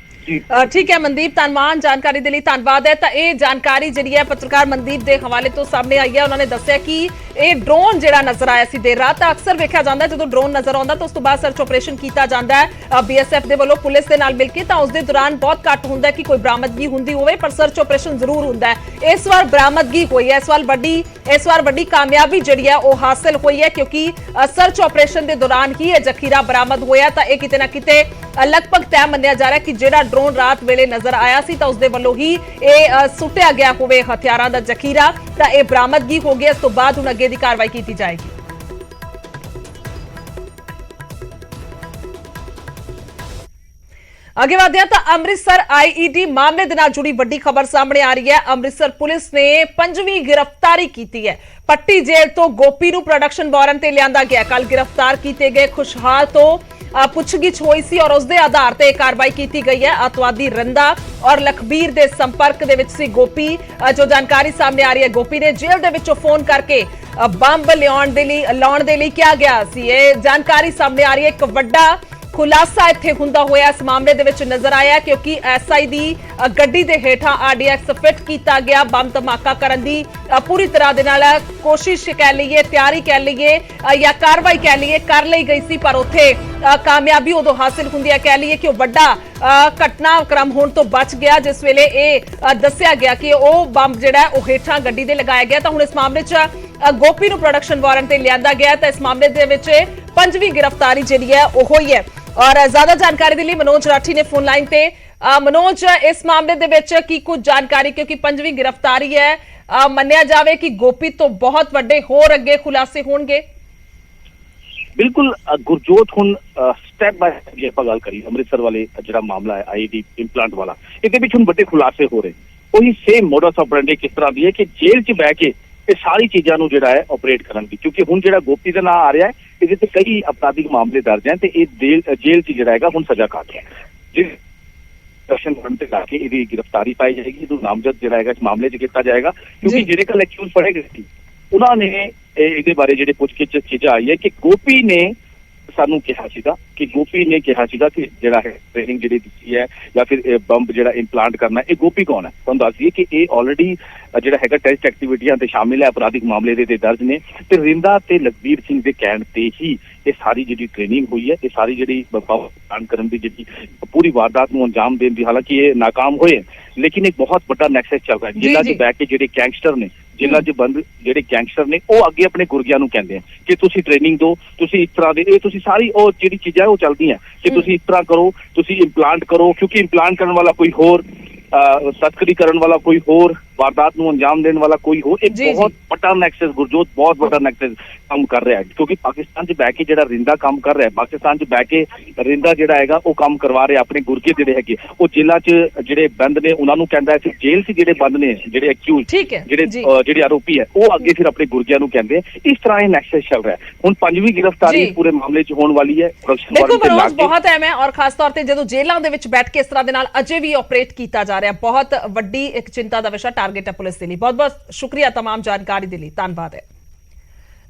ਠੀਕ ਹੈ ਮਨਦੀਪ, ਧੰਨਵਾਦ ਜਾਣਕਾਰੀ ਦੇ ਲਈ, ਧੰਨਵਾਦ ਹੈ। ਤਾਂ ਇਹ ਜਾਣਕਾਰੀ ਜਿਹੜੀ ਹੈ ਪੱਤਰਕਾਰ ਮਨਦੀਪ ਦੇ ਹਵਾਲੇ ਤੋਂ ਸਾਹਮਣੇ ਆਈ ਹੈ। ਉਹਨਾਂ ਨੇ ਦੱਸਿਆ ਕਿ ਇਹ ਡਰੋਨ ਜਿਹੜਾ ਨਜ਼ਰ ਆਇਆ ਸੀ ਦੇਰ ਰਾਤ, ਤਾਂ ਅਕਸਰ ਵੇਖਿਆ ਜਾਂਦਾ ਜਦੋਂ ਡਰੋਨ ਨਜ਼ਰ ਆਉਂਦਾ ਤਾਂ ਉਸ ਤੋਂ ਬਾਅਦ ਸਰਚ ਆਪਰੇਸ਼ਨ ਕੀਤਾ ਜਾਂਦਾ ਹੈ BSF ਦੇ ਵੱਲੋਂ ਪੁਲਿਸ ਦੇ ਨਾਲ ਮਿਲ ਕੇ। ਤਾਂ ਉਸ ਦੇ ਦੌਰਾਨ ਬਹੁਤ ਘੱਟ ਹੁੰਦਾ ਕਿ ਕੋਈ ਬਰਾਮਦਗੀ ਹੁੰਦੀ ਹੋਵੇ, ਪਰ ਸਰਚ ਆਪਰੇਸ਼ਨ ਜ਼ਰੂਰ ਹੁੰਦਾ ਹੈ। ਇਸ ਵਾਰ ਬਰਾਮਦਗੀ ਹੋਈ ਹੈ, ਇਸ ਵਾਰ ਵੱਡੀ ਕਾਮਯਾਬੀ ਜਿਹੜੀ ਹੈ ਉਹ ਹਾਸਲ ਹੋਈ ਹੈ, ਕਿਉਂਕਿ ਸਰਚ ਆਪਰੇਸ਼ਨ ਦੇ ਦੌਰਾਨ ਹੀ ਇਹ ਜ਼ਖੀਰਾ ਬਰਾਮਦ ਹੋਇਆ। ਤਾਂ ਇਹ ਕਿਤੇ ਨਾ ਕਿਤੇ ਲਗਭਗ ਤੈਅ ਮੰਨਿਆ ਜਾ ਰਿਹਾ ਕਿ ਜਿਹੜਾ ਡਰੋਨ ਰਾਤ ਵੇਲੇ ਨਜ਼ਰ ਆਇਆ ਸੀ ਤਾਂ ਉਸ ਦੇ ਵੱਲੋਂ ਹੀ ਇਹ ਸੁੱਟਿਆ ਗਿਆ ਹੋਵੇ ਹਥਿਆਰਾਂ ਦਾ ਜ਼ਖੀਰਾ। ਤਾਂ ਇਹ ਬਰਾਮਦਗੀ ਹੋ ਗਈ, ਇਸ ਤੋਂ ਬਾਅਦ ਹੁਣ ਅੱਗੇ ਦੀ ਕਾਰਵਾਈ ਕੀਤੀ ਜਾਏਗੀ। ਅੱਗੇ ਵਧਦੇ ਹਾਂ ਤਾਂ ਅੰਮ੍ਰਿਤਸਰ IED ਮਾਮਲੇ ਦੇ ਨਾਲ ਜੁੜੀ ਵੱਡੀ ਖਬਰ ਸਾਹਮਣੇ ਆ ਰਹੀ ਹੈ। ਅੰਮ੍ਰਿਤਸਰ ਪੁਲਿਸ ਨੇ 5ਵੀਂ ਗ੍ਰਿਫਤਾਰੀ ਕੀਤੀ ਹੈ। ਪੱਟੀ ਜੇਲ੍ਹ ਤੋਂ ਗੋਪੀ ਨੂੰ ਪ੍ਰੋਡਕਸ਼ਨ ਵਾਰੰਟ ਤੇ ਲਿਆਂਦਾ ਗਿਆ। ਕੱਲ ਗ੍ਰਿਫਤਾਰ ਕੀਤੇ ਗਏ ਖੁਸ਼ਹਾਲ ਤੋਂ ਪੁੱਛਗਿੱਛ ਹੋਈ ਸੀ ਔਰ ਉਸ ਦੇ ਆਧਾਰ ਤੇ ਕਾਰਵਾਈ ਕੀਤੀ ਗਈ ਹੈ। ਅਤਵਾਦੀ ਰੰਦਾ ਔਰ ਲਖਬੀਰ ਦੇ ਸੰਪਰਕ ਦੇ ਵਿੱਚ ਸੀ ਗੋਪੀ। ਜੋ ਜਾਣਕਾਰੀ ਸਾਹਮਣੇ ਆ ਰਹੀ ਹੈ, ਗੋਪੀ ਨੇ ਜੇਲ੍ਹ ਦੇ ਵਿੱਚੋਂ ਫੋਨ ਕਰਕੇ ਬੰਬ ਲਾਉਣ ਦੇ ਲਈ ਕਿਹਾ ਗਿਆ ਸੀ। ਇਹ ਜਾਣਕਾਰੀ ਸਾਹਮਣੇ ਆ ਰਹੀ ਹੈ। ਇੱਕ ਵੱਡਾ ਖੁਲਾਸਾ ਇੱਥੇ ਹੁੰਦਾ ਹੋਇਆ ਇਸ ਮਾਮਲੇ ਦੇ ਵਿੱਚ ਨਜ਼ਰ ਆਇਆ, ਕਿਉਂਕਿ SI ਦੀ ਗੱਡੀ ਦੇ ਹੇਠਾਂ RDX ਫਿੱਟ ਕੀਤਾ ਗਿਆ। ਬੰਬ ਧਮਾਕਾ ਕਰਨ ਦੀ ਪੂਰੀ ਤਰ੍ਹਾਂ ਦੇ ਨਾਲ ਕੋਸ਼ਿਸ਼ ਕਹਿ ਲਈਏ, ਤਿਆਰੀ ਕਹਿ ਲਈਏ ਜਾਂ ਕਾਰਵਾਈ ਕਹਿ ਲਈਏ ਕਰ ਲਈ ਗਈ ਸੀ, ਪਰ ਉੱਥੇ ਕਾਮਯਾਬੀ ਉਦੋਂ ਹਾਸਿਲ ਹੁੰਦੀ ਹੈ ਕਹਿ ਲਈਏ ਕਿ ਉਹ ਵੱਡਾ ਘਟਨਾਕ੍ਰਮ ਹੋਣ ਤੋਂ ਬਚ ਗਿਆ, ਜਿਸ ਵੇਲੇ ਇਹ ਦੱਸਿਆ ਗਿਆ ਕਿ ਉਹ ਬੰਬ ਜਿਹੜਾ ਉਹ ਹੇਠਾਂ ਗੱਡੀ ਦੇ ਲਗਾਇਆ ਗਿਆ। ਤਾਂ ਹੁਣ ਇਸ ਮਾਮਲੇ 'ਚ ਗੋਪੀ ਨੂੰ ਪ੍ਰੋਡਕਸ਼ਨ ਵਾਰੰਟ ਤੇ ਲਿਆਂਦਾ ਗਿਆ। ਤਾਂ ਇਸ ਮਾਮਲੇ ਦੇ ਵਿੱਚ 5ਵੀਂ ਗ੍ਰਿਫਤਾਰੀ ਜਿਹੜੀ ਹੈ ਉਹ ਹੋਈ ਹੈ। ਔਰ ਜ਼ਿਆਦਾ ਜਾਣਕਾਰੀ ਦੇ ਲਈ ਮਨੋਜ ਰਾਠੀ ਨੇ ਫੋਨ ਲਾਈਨ ਤੇ। ਮਨੋਜ, ਇਸ ਮਾਮਲੇ ਦੇ ਵਿੱਚ ਕੀ ਕੁਝ ਜਾਣਕਾਰੀ, ਕਿਉਂਕਿ 5ਵੀਂ ਗ੍ਰਿਫਤਾਰੀ ਹੈ, ਮੰਨਿਆ ਜਾਵੇ ਕਿ ਗੋਪੀ ਤੋਂ ਬਹੁਤ ਵੱਡੇ ਹੋਰ ਅੱਗੇ ਖੁਲਾਸੇ ਹੋਣਗੇ? ਬਿਲਕੁਲ ਗੁਰਜੋਤ, ਹੁਣ ਸਟੈਪ ਬਾय ਸਟੈਪ ਜੇ ਆਪਾਂ ਗੱਲ ਕਰੀਏ ਅੰਮ੍ਰਿਤਸਰ ਵਾਲੇ ਜਿਹੜਾ ਮਾਮਲਾ ਹੈ IED ਇੰਪਲਾਂਟ ਵਾਲਾ, ਇਹਦੇ ਵਿੱਚ ਹੁਣ ਵੱਡੇ ਖੁਲਾਸੇ ਹੋ ਰਹੇ। ਉਹੀ ਸੇਮ ਮੋਡਸ ਆਪਰੈਂਡੀ ਕਿਸ ਤਰ੍ਹਾਂ ਦੀ ਹੈ ਕਿ ਜੇਲ੍ਹ 'ਚ ਬਹਿ ਕੇ ਇਹ ਸਾਰੀ ਚੀਜ਼ਾਂ ਨੂੰ ਜਿਹੜਾ ਹੈ ਆਪਰੇਟ ਕਰਨ ਦੀ, ਕਿਉਂਕਿ ਹੁਣ ਜਿਹੜਾ ਗੋਪੀ ਦਾ ਨਾਂ ਆ ਰਿਹਾ ਹੈ ਇਹਦੇ ਤੇ ਕਈ ਅਪਰਾਧਿਕ ਮਾਮਲੇ ਦਰਜ ਹੈ ਤੇ ਇਹ ਜੇਲ੍ਹ 'ਚ ਜਿਹੜਾ ਹੈਗਾ ਹੁਣ ਸਜ਼ਾ ਕੱਟ ਰਿਹਾ ਹੈ। ਦਰਸ਼ਨ ਕਰਨ ਤੇ ਲਾ ਕੇ ਇਹਦੀ ਗ੍ਰਿਫਤਾਰੀ ਪਾਈ ਜਾਏਗੀ, ਇਹਨੂੰ ਨਾਮਜ਼ਦ ਜਿਹੜਾ ਹੈਗਾ ਇਸ ਮਾਮਲੇ 'ਚ ਕੀਤਾ ਜਾਏਗਾ, ਕਿਉਂਕਿ ਜਿਹੜੇ ਕੱਲ ਐਕਿਊਜ਼ ਫੜੇ ਗਏ ਸੀ ਉਹਨਾਂ ਨੇ ਇਹਦੇ ਬਾਰੇ ਜਿਹੜੇ ਪੁੱਛਗਿੱਛ ਚੀਜ਼ਾਂ ਆਈ ਹੈ ਕਿ ਗੋਪੀ ਨੇ ਸਾਨੂੰ ਕਿਹਾ ਸੀਗਾ ਕਿ ਜਿਹੜਾ ਹੈ ਟ੍ਰੇਨਿੰਗ ਜਿਹੜੀ ਦਿੱਤੀ ਹੈ ਜਾਂ ਫਿਰ ਬੰਬ ਜਿਹੜਾ ਇੰਪਲਾਂਟ ਕਰਨਾ, ਇਹ ਗੋਪੀ ਕੌਣ ਹੈ? ਤੁਹਾਨੂੰ ਦੱਸ ਦਈਏ ਕਿ ਇਹ ਆਲਰੇਡੀ ਜਿਹੜਾ ਹੈਗਾ ਟੈਸਟ ਐਕਟੀਵਿਟੀਆਂ ਤੇ ਸ਼ਾਮਿਲ ਹੈ, ਅਪਰਾਧਿਕ ਮਾਮਲੇ ਦੇ ਤੇ ਦਰਜ ਨੇ ਤੇ ਰਿੰਦਾ ਤੇ ਲਖਬੀਰ ਸਿੰਘ ਦੇ ਕਹਿਣ ਤੇ ਹੀ ਇਹ ਸਾਰੀ ਜਿਹੜੀ ਟ੍ਰੇਨਿੰਗ ਹੋਈ ਹੈ, ਇਹ ਸਾਰੀ ਜਿਹੜੀ ਬੰਬ ਕਰਨ ਦੀ ਜਿਹੜੀ ਪੂਰੀ ਵਾਰਦਾਤ ਨੂੰ ਅੰਜਾਮ ਦੇਣ ਦੀ, ਹਾਲਾਂਕਿ ਇਹ ਨਾਕਾਮ ਹੋਏ ਲੇਕਿਨ ਇੱਕ ਬਹੁਤ ਵੱਡਾ ਨੈਕਸਸ ਚੱਲ ਰਿਹਾ ਹੈ ਜਿਨ੍ਹਾਂ ਦੇ ਬੈਕ ਕੇ ਜਿਹੜੇ ਗੈਂਗਸਟਰ ਨੇ ਜੇਲ੍ਹਾਂ 'ਚ ਬੰਦ ਜਿਹੜੇ ਗੈਂਗਸਟਰ ਨੇ ਉਹ ਅੱਗੇ ਆਪਣੇ ਗੁਰਗਿਆਂ ਨੂੰ ਕਹਿੰਦੇ ਆ ਕਿ ਤੁਸੀਂ ਟ੍ਰੇਨਿੰਗ ਦਿਓ, ਤੁਸੀਂ ਇਸ ਤਰ੍ਹਾਂ ਦੇ ਇਹ ਤੁਸੀਂ ਸਾਰੀ ਉਹ ਜਿਹੜੀ ਚੀਜ਼ਾਂ ਉਹ ਚੱਲਦੀਆਂ ਕਿ ਤੁਸੀਂ ਇਸ ਤਰ੍ਹਾਂ ਕਰੋ, ਤੁਸੀਂ ਇੰਪਲਾਂਟ ਕਰੋ, ਕਿਉਂਕਿ ਇੰਪਲਾਂਟ ਕਰਨ ਵਾਲਾ ਕੋਈ ਹੋਰ, ਤਸਕਰੀ ਕਰਨ ਵਾਲਾ ਕੋਈ ਹੋਰ, ਵਾਰਦਾਤ ਨੂੰ ਅੰਜਾਮ ਦੇਣ ਵਾਲਾ ਕੋਈ ਹੋਰ। ਇੱਕ ਬਹੁਤ ਵੱਡਾ ਨੈਕਸਸ ਗੁਰਜੋਤ, ਬਹੁਤ ਵੱਡਾ ਨੈਕਸਸ ਕੰਮ ਕਰ ਰਿਹਾ ਹੈ, ਕਿਉਂਕਿ ਪਾਕਿਸਤਾਨ 'ਚ ਬਹਿ ਕੇ ਜਿਹੜਾ ਰਿੰਦਾ ਕੰਮ ਕਰ ਰਿਹਾ, ਪਾਕਿਸਤਾਨ 'ਚ ਬਹਿ ਕੇ ਰਿੰਦਾ ਜਿਹੜਾ ਹੈਗਾ ਉਹ ਕੰਮ ਕਰਵਾ ਰਿਹਾ। ਆਪਣੇ ਗੁਰਗੇ ਜਿਹੜੇ ਹੈਗੇ ਉਹ ਜੇਲ੍ਹਾਂ 'ਚ ਜਿਹੜੇ ਬੰਦ ਨੇ ਉਹਨਾਂ ਨੂੰ ਕਹਿੰਦਾ ਹੈ, ਜੇਲ੍ਹ 'ਚ ਜਿਹੜੇ ਬੰਦ ਨੇ, ਜਿਹੜੇ ਅਕਿਊਜ਼, ਜਿਹੜੇ ਆਰੋਪੀ ਹੈ, ਉਹ ਅੱਗੇ ਫਿਰ ਆਪਣੇ ਗੁਰਗਿਆਂ ਨੂੰ ਕਹਿੰਦੇ ਆ। ਇਸ ਤਰ੍ਹਾਂ ਇਹ ਨੈਕਸਸ ਚੱਲ ਰਿਹਾ ਹੈ। ਹੁਣ 5ਵੀਂ ਗ੍ਰਿਫਤਾਰੀ ਪੂਰੇ ਮਾਮਲੇ 'ਚ ਹੋਣ ਵਾਲੀ ਹੈ। ਦੇਖੋ ਮਨੋਜ, ਬਹੁਤ ਅਹਿਮ ਹੈ ਔਰ ਖਾਸ ਤੌਰ ਤੇ ਜਦੋਂ ਜੇਲ੍ਹਾਂ ਦੇ ਵਿੱਚ ਬੈਠ ਕੇ ਇਸ ਤਰ੍ਹਾਂ ਦੇ ਨਾਲ ਅਜੇ ਵੀ ਆਪਰੇਟ ਕੀਤਾ ਜਾ ਰਿਹਾ, ਬਹੁਤ ਵੱਡੀ ਇੱਕ ਚਿੰਤਾ ਦਾ ਵਿਸ਼ਾ ਟਾਰਗੇਟ ਹੈ ਪੁਲਿਸ ਦੇ ਲਈ। बहुत बहुत शुक्रिया तमाम जानकारी के लिए, धन्यवाद है।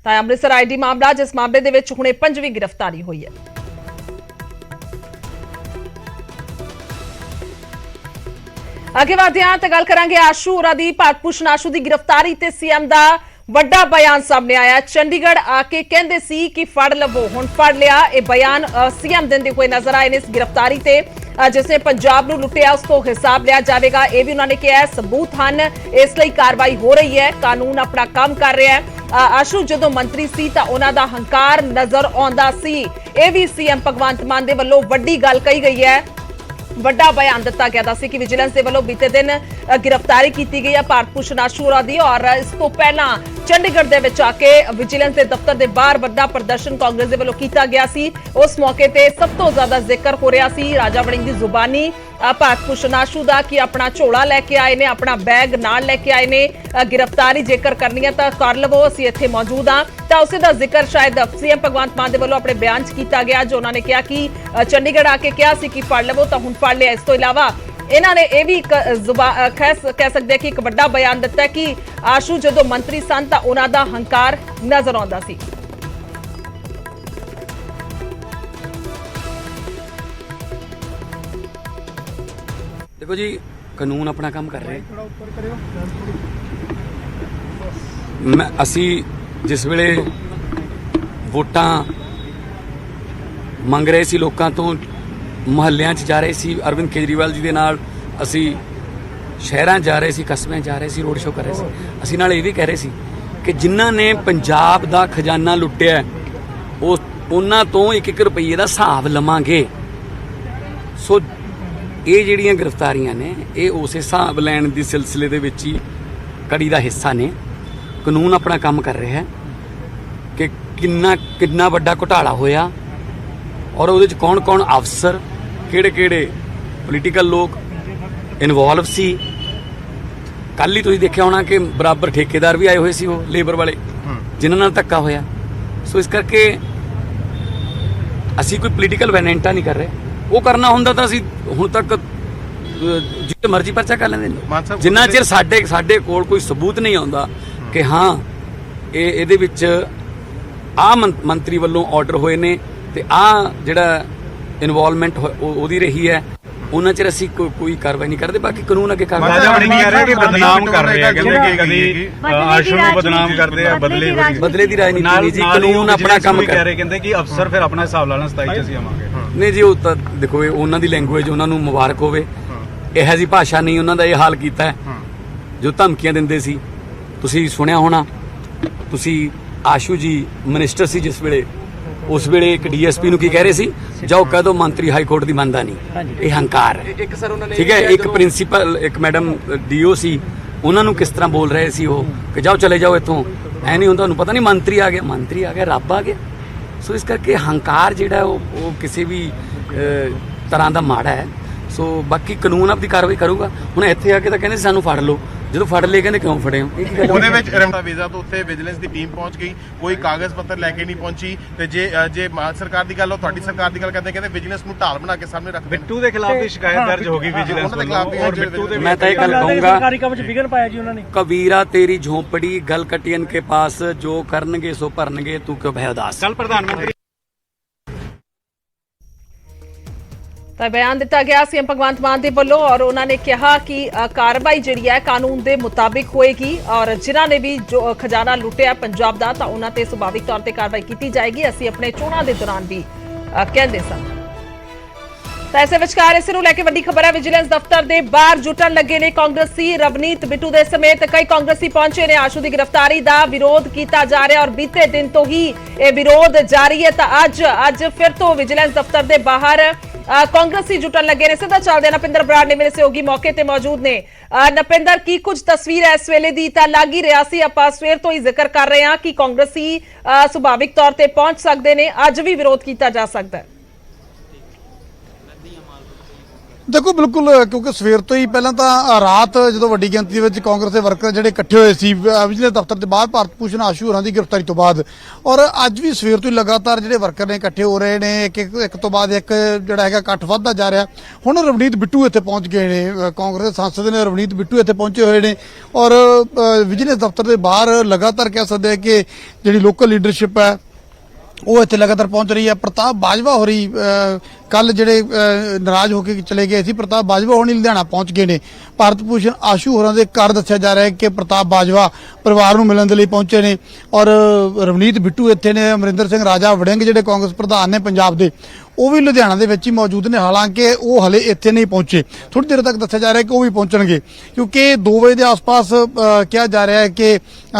तो अमृतसर आईडी मामला, जिस मामले दे विच हुणे 5वीं गिरफ्तारी हुई है। अगे वधदे हां ते गल करांगे आशू होरां दी। भारत भूषण आशू दी गिरफ्तारी ते सीएम दा ਵੱਡਾ ਬਿਆਨ ਸਾਹਮਣੇ ਆਇਆ। ਚੰਡੀਗੜ੍ਹ ਆ ਕੇ ਕਹਿੰਦੇ ਸੀ ਕਿ ਫੜ ਲਵੋ, ਹੁਣ ਫੜ ਲਿਆ। ਇਹ ਬਿਆਨ ਸੀਐਮ ਦਿੰਦੇ ਹੋਏ ਨਜ਼ਰ ਆਏ ਨੇ ਇਸ ਗ੍ਰਿਫਤਾਰੀ ਤੇ। ਜਿਸ ਨੇ ਪੰਜਾਬ ਨੂੰ ਲੁੱਟਿਆ ਉਸ ਤੋਂ ਹਿਸਾਬ ਲਿਆ ਜਾਵੇਗਾ, ਇਹ ਵੀ ਉਹਨਾਂ ਨੇ ਕਿਹਾ। ਸਬੂਤ ਹਨ, ਇਸ ਲਈ ਕਾਰਵਾਈ ਹੋ ਰਹੀ ਹੈ, ਕਾਨੂੰਨ ਆਪਣਾ ਕੰਮ ਕਰ ਰਿਹਾ ਹੈ। ਆਸ਼ੂ ਜਦੋਂ ਮੰਤਰੀ ਸੀ ਤਾਂ ਉਹਨਾਂ ਦਾ ਹੰਕਾਰ ਨਜ਼ਰ ਆਉਂਦਾ ਸੀ। ਇਹ ਵੀ ਸੀਐਮ ਭਗਵੰਤ ਮਾਨ ਦੇ ਵੱਲੋਂ ਵੱਡੀ ਗੱਲ ਕਹੀ ਗਈ ਹੈ। ਵੱਡਾ ਬਿਆਨ ਦਿੱਤਾ ਗਿਆ ਦੱਸੇ ਕਿ ਵਿਜੀਲੈਂਸ ਦੇ ਵੱਲੋਂ ਬੀਤੇ ਦਿਨ गिरफ्तारी की गई है भारत भूषण आशू होरां दी। और इस तो पहला चंडीगढ़ दे विच आके विजिलेंस के दफ्तर के बाहर बड़ा प्रदर्शन कांग्रेस के वल्लों किया गया सी। उस मौके ते सब तो ज्यादा जिक्र हो रहा सी राजा वड़िंग दी जुबानी भारत भूषण आशू दा कि अपना झोला लैके आए ने, अपना बैग नाल लैके आए ने, गिरफ्तारी जेकर करनी है तां कर लवो, असीं इत्थे मौजूद हां। तां उसे दा जिक्र शायद सीएम भगवंत मान दे वल्लों अपने बयान च किया गया, जो उन्होंने कहा कि चंडीगढ़ आके कहा सी कि फड़ लवो तां हुण फड़ लिया। इस तो इलावा इन्हां ने यह भी कह सकते कि एक बड़ा बयान दिता है कि आशू जदों मंत्री सन तां उन्हां दा हंकार नजर आउंदा सी। देखो जी, कानून अपना काम कर रहे मैं असी जिस वेले वोटां मंग रहे सी लोकां तो, ਮੁਹੱਲਿਆਂ 'ਚ ਜਾ ਰਹੇ ਸੀ, ਅਰਵਿੰਦ ਕੇਜਰੀਵਾਲ ਜੀ ਦੇ ਨਾਲ ਅਸੀਂ ਸ਼ਹਿਰਾਂ ਜਾ ਰਹੇ ਸੀ, ਕਸਬਿਆਂ ਜਾ ਰਹੇ ਸੀ, ਰੋਡ ਸ਼ੋਅ ਕਰ ਰਹੇ ਸੀ। ਅਸੀਂ ਨਾਲ ਇਹ ਵੀ ਕਹਿ ਰਹੇ ਸੀ ਕਿ ਜਿਨ੍ਹਾਂ ਨੇ ਪੰਜਾਬ ਦਾ ਖਜ਼ਾਨਾ ਲੁੱਟਿਆ ਉਹ ਉਹਨਾਂ ਤੋਂ 1-1 ਰੁਪਈਏ ਦਾ ਹਿਸਾਬ ਲਵਾਂਗੇ। ਸੋ ਇਹ ਜਿਹੜੀਆਂ ਗ੍ਰਿਫਤਾਰੀਆਂ ਨੇ ਇਹ ਉਸੇ ਹਿਸਾਬ ਲੈਣ ਦੀ ਸਿਲਸਿਲੇ ਦੇ ਵਿੱਚ ਹੀ ਕੜੀ ਦਾ ਹਿੱਸਾ ਨੇ। ਕਾਨੂੰਨ ਆਪਣਾ ਕੰਮ ਕਰ ਰਿਹਾ ਹੈ ਕਿ ਕਿੰਨਾ ਵੱਡਾ ਘੁਟਾਲਾ ਹੋਇਆ ਔਰ ਉਹਦੇ 'ਚ ਕੌਣ ਅਫਸਰ, ਕਿਹੜੇ ਪੋਲੀਟੀਕਲ ਲੋਕ ਇਨਵੋਲਵ ਸੀ। ਕੱਲ ਹੀ ਤੁਸੀਂ ਦੇਖਿਆ ਹੋਣਾ ਕਿ ਬਰਾਬਰ ਠੇਕੇਦਾਰ ਵੀ ਆਏ ਹੋਏ ਸੀ, ਉਹ ਲੇਬਰ ਵਾਲੇ ਜਿਨ੍ਹਾਂ ਨਾਲ ਧੱਕਾ ਹੋਇਆ। ਸੋ ਇਸ ਕਰਕੇ ਅਸੀਂ ਕੋਈ ਪੋਲੀਟੀਕਲ ਵੈਨੈਂਟਾ ਨਹੀਂ ਕਰ ਰਹੇ। ਉਹ ਕਰਨਾ ਹੁੰਦਾ ਤਾਂ ਅਸੀਂ ਹੁਣ ਤੱਕ ਜਿੱਥੇ ਮਰਜ਼ੀ ਪਰਚਾ ਕਰ ਲੈਂਦੇ। ਜਿੰਨਾ ਚਿਰ ਸਾਡੇ ਕੋਲ ਕੋਈ ਸਬੂਤ ਨਹੀਂ ਆਉਂਦਾ ਕਿ ਹਾਂ ਇਹਦੇ ਵਿੱਚ ਆਹ ਮੰਤਰੀ ਵੱਲੋਂ ਆਰਡਰ ਹੋਏ ਨੇ ਤੇ ਆ ਜਿਹੜਾ ਇਨਵੋਲਵਮੈਂਟ ਉਹਦੀ ਰਹੀ ਹੈ, ਉਹਨਾਂ ਚਿਰ ਅਸੀਂ ਕੋਈ ਕਾਰਵਾਈ ਨਹੀਂ ਕਰਦੇ। ਬਾਕੀ ਕਾਨੂੰਨ ਅੱਗੇ ਕਾਰਵਾਈ ਰਾਜਾ ਵੜਿੰਗ ਕਹਿ ਰਿਹਾ ਕਿ ਬਦਨਾਮ ਕਰ ਰਹੇ ਆ, ਕਹਿੰਦੇ ਕਿ ਆਸ਼ੂ ਨੂੰ ਬਦਨਾਮ ਕਰਦੇ ਆ, ਬਦਲੇ ਦੀ ਰਾਜਨੀਤੀ ਨਹੀਂ ਜੀ, ਕਾਨੂੰਨ ਆਪਣਾ ਕੰਮ ਕਰ ਰਹੇ। ਕਹਿੰਦੇ ਕਿ ਅਫਸਰ ਫਿਰ ਆਪਣਾ ਹਿਸਾਬ ਲਾ ਲੈਣ, 27 ਚ ਅਸੀਂ ਆਵਾਂਗੇ। ਨਹੀਂ ਜੀ, ਉਹ ਤਾਂ ਦੇਖੋ ਉਹਨਾਂ ਦੀ ਲੈਂਗੁਏਜ, ਉਹਨਾਂ ਨੂੰ ਮੁਬਾਰਕ ਹੋਵੇ। ਇਹੋ ਜਿਹੀ ਭਾਸ਼ਾ ਨਹੀਂ ਉਹਨਾਂ ਦਾ ਇਹ ਹਾਲ ਕੀਤਾ ਹੈ ਜੋ ਧਮਕੀਆਂ ਦਿੰਦੇ ਸੀ। ਤੁਸੀਂ ਸੁਣਿਆ ਹੋਣਾ, ਤੁਸੀਂ ਆਸ਼ੂ ਜੀ ਮਿਨਿਸਟਰ ਸੀ ਜਿਸ ਵੇਲੇ, ਉਸ ਵੇਲੇ ਇੱਕ ਡੀਐਸਪੀ ਨੂੰ ਕੀ ਕਹਿ ਰਹੇ ਸੀ, ਜਾਓ ਕਹਿ ਦੋ ਮੰਤਰੀ ਹਾਈ ਕੋਰਟ ਦੀ ਮੰਨਦਾ ਨਹੀਂ। ਇਹ ਹੰਕਾਰ ਹੈ, ਠੀਕ ਹੈ। ਇੱਕ ਪ੍ਰਿੰਸੀਪਲ, ਇੱਕ ਮੈਡਮ ਡੀਓ ਸੀ, ਉਹਨਾਂ ਨੂੰ ਕਿਸ ਤਰ੍ਹਾਂ ਬੋਲ ਰਹੇ ਸੀ ਉਹ ਕਿ ਜਾਓ ਚਲੇ ਜਾਓ ਇੱਥੋਂ, ਐ ਨਹੀਂ ਹੁੰਦਾ। ਤੁਹਾਨੂੰ ਪਤਾ ਨਹੀਂ ਮੰਤਰੀ ਆ ਗਿਆ, ਰੱਬ ਆ ਗਿਆ। ਸੋ ਇਸ ਕਰਕੇ ਹੰਕਾਰ ਜਿਹੜਾ ਉਹ ਕਿਸੇ ਵੀ ਤਰ੍ਹਾਂ ਦਾ ਮਾੜਾ ਹੈ। ਸੋ ਬਾਕੀ ਕਾਨੂੰਨ ਆਪਣੀ ਕਾਰਵਾਈ ਕਰੂਗਾ। ਹੁਣ ਇੱਥੇ ਆ ਕੇ ਤਾਂ ਕਹਿੰਦੇ ਸਾਨੂੰ ਫੜ ਲਓ, ਜਦੋਂ ਫੜ ਲਏ ਕਹਿੰਦੇ ਕਿਉਂ ਫੜੇ ਹੋ? ਉਹਦੇ ਵਿੱਚ ਰਮਤਾ ਵੀਜ਼ਾ ਤੋਂ ਉੱਥੇ ਵਿਜੀਲੈਂਸ ਦੀ ਟੀਮ ਪਹੁੰਚ ਗਈ, ਕੋਈ ਕਾਗਜ਼ ਪੱਤਰ ਲੈ ਕੇ ਨਹੀਂ ਪਹੁੰਚੀ। ਤੇ ਜੇ ਮਾਨ ਸਰਕਾਰ ਦੀ ਗੱਲ ਹੋ, ਤੁਹਾਡੀ ਸਰਕਾਰ ਦੀ ਗੱਲ ਕਹਿੰਦੇ ਵਿਜੀਲੈਂਸ ਨੂੰ ਢਾਲ ਬਣਾ ਕੇ ਸਾਹਮਣੇ ਰੱਖ ਬਿੱਟੂ ਦੇ ਖਿਲਾਫ ਵੀ ਸ਼ਿਕਾਇਤ ਦਰਜ ਹੋ ਗਈ ਵਿਜੀਲੈਂਸ ਵੱਲੋਂ। ਮੈਂ ਤਾਂ ਇਹ ਗੱਲ ਕਹੂੰਗਾ, ਸਰਕਾਰੀ ਕੰਮ 'ਚ ਵਿਘਨ ਪਾਇਆ ਜੀ ਉਹਨਾਂ ਨੇ। ਕਬੀਰਾ ਤੇਰੀ ਝੋਂਪੜੀ ਗਲ ਕਟਿयन ਕੇ ਪਾਸ, ਜੋ ਕਰਨਗੇ ਸੋ ਭਰਨਗੇ, ਤੂੰ ਕਿਉਂ ਭੈ ਉਦਾਸ। ਕੱਲ ਪ੍ਰਧਾਨ ਮੰਤਰੀ ਤਾਂ ਬਿਆਨ ਦਿੱਤਾ ਗਿਆ ਸੀਐਮ ਭਗਵੰਤ ਮਾਨ ਦੇ ਵੱਲੋਂ ਔਰ ਉਹਨਾਂ ਨੇ ਕਿਹਾ ਕਿ ਕਾਰਵਾਈ ਜਿਹੜੀ ਹੈ ਕਾਨੂੰਨ ਦੇ ਮੁਤਾਬਿਕ ਹੋਏਗੀ ਔਰ ਜਿਨ੍ਹਾਂ ਨੇ ਵੀ ਜੋ ਖਜ਼ਾਨਾ ਲੁੱਟਿਆ ਪੰਜਾਬ ਦਾ ਤਾਂ ਉਹਨਾਂ ਤੇ ਸੁਭਾਵਿਕ ਤੌਰ ਤੇ ਕਾਰਵਾਈ ਕੀਤੀ ਜਾਏਗੀ। ਅਸੀਂ ਆਪਣੇ ਚੋਣਾਂ ਦੇ ਦੌਰਾਨ ਵੀ ਕਹਿੰਦੇ ਸਾਂ। ਤਾਂ ਇਸੇ ਵਿਚਕਾਰ ਇਸ ਨੂੰ ਲੈ ਕੇ ਵੱਡੀ ਖਬਰ ਹੈ। ਵਿਜੀਲੈਂਸ ਦਫ਼ਤਰ ਦੇ ਬਾਹਰ ਜੁਟਣ ਲੱਗੇ ਨੇ ਕਾਂਗਰਸੀ। ਰਵਨੀਤ ਬਿੱਟੂ ਦੇ ਸਮੇਤ ਕਈ ਕਾਂਗਰਸੀ ਪਹੁੰਚੇ ਨੇ। ਆਸ਼ੂ ਦੀ ਗ੍ਰਿਫਤਾਰੀ ਦਾ ਵਿਰੋਧ ਕੀਤਾ ਜਾ ਰਿਹਾ ਔਰ ਬੀਤੇ ਦਿਨ ਤੋਂ ਹੀ ਇਹ ਵਿਰੋਧ ਜਾਰੀ ਹੈ। ਤਾਂ ਅੱਜ ਫਿਰ ਤੋਂ ਵਿਜੀਲੈਂਸ ਦਫ਼ਤਰ ਦੇ ਬਾਹਰ ਕਾਂਗਰਸੀ ਜੁਟਣ ਲੱਗੇ ਨੇ। ਸਿੱਧਾ ਚੱਲਦੇ ਨਪਿੰਦਰ ਬਰਾੜ ਨੇ ਮੇਰੇ ਸਹਿਯੋਗੀ ਮੌਕੇ ਤੇ ਮੌਜੂਦ ਨੇ। ਨਪਿੰਦਰ, ਕੀ ਕੁਝ ਤਸਵੀਰ ਹੈ ਇਸ ਵੇਲੇ ਦੀ? ਤਾਂ ਲੱਗ ਹੀ ਰਿਹਾ ਸੀ, ਆਪਾਂ ਸਵੇਰ ਤੋਂ ਹੀ ਜ਼ਿਕਰ ਕਰ ਰਹੇ ਹਾਂ ਕਿ ਕਾਂਗਰਸੀ ਸੁਭਾਵਿਕ ਤੌਰ ਤੇ ਪਹੁੰਚ ਸਕਦੇ ਨੇ, ਅੱਜ ਵੀ ਵਿਰੋਧ ਕੀਤਾ ਜਾ ਸਕਦਾ ਹੈ। देखो बिल्कुल, क्योंकि सवेर तो ही पहला तो रात जो वड्डी गिनती में कांग्रेस के वर्कर जो इकट्ठे हुए सी विजिलेंस दफ्तर के बाहर भारत भूषण आशू होरां दी गिरफ्तारी तो बाद, और अज भी सवेर तो ही लगातार जो वर्कर ने इकट्ठे हो रहे हैं। एक तो बाद एक जोड़ा है इकट्ठ वधदा जा रहा। हुण रवनीत बिट्टू इत्थे पहुंच गए ने, कांग्रेस के सांसद ने रवनीत बिट्टू इत्थे पहुंचे हुए हैं और विजिलेंस दफ्तर के बाहर लगातार कह सकते हैं कि जी लोकल लीडरशिप है वो इत्थे लगातार पहुंच रही है। प्रताप बाजवा हो रही कल जेडे नाराज होकर चले गए थे, प्रताप बाजवा होनी लुधियाना पहुंच गए ने। भारत भूषण आशू होरां दे घर दस्सिया जा रहा है कि प्रताप बाजवा परिवार नूं मिलण दे लई पहुंचे ने और रवनीत बिट्टू इत्थे ने। अमरिंदर सिंह राजा वड़िंग जेडे कांग्रेस प्रधान ने पंजाब दे वो भी लुधियाना दे विच ही मौजूद ने, हालांकि वो हले इत्थे नहीं पहुंचे। थोड़ी देर तक दस्सिया जा रहा है कि वो भी पहुंचणगे, क्योंकि 2 बजे के आस पास कहा जा रहा है कि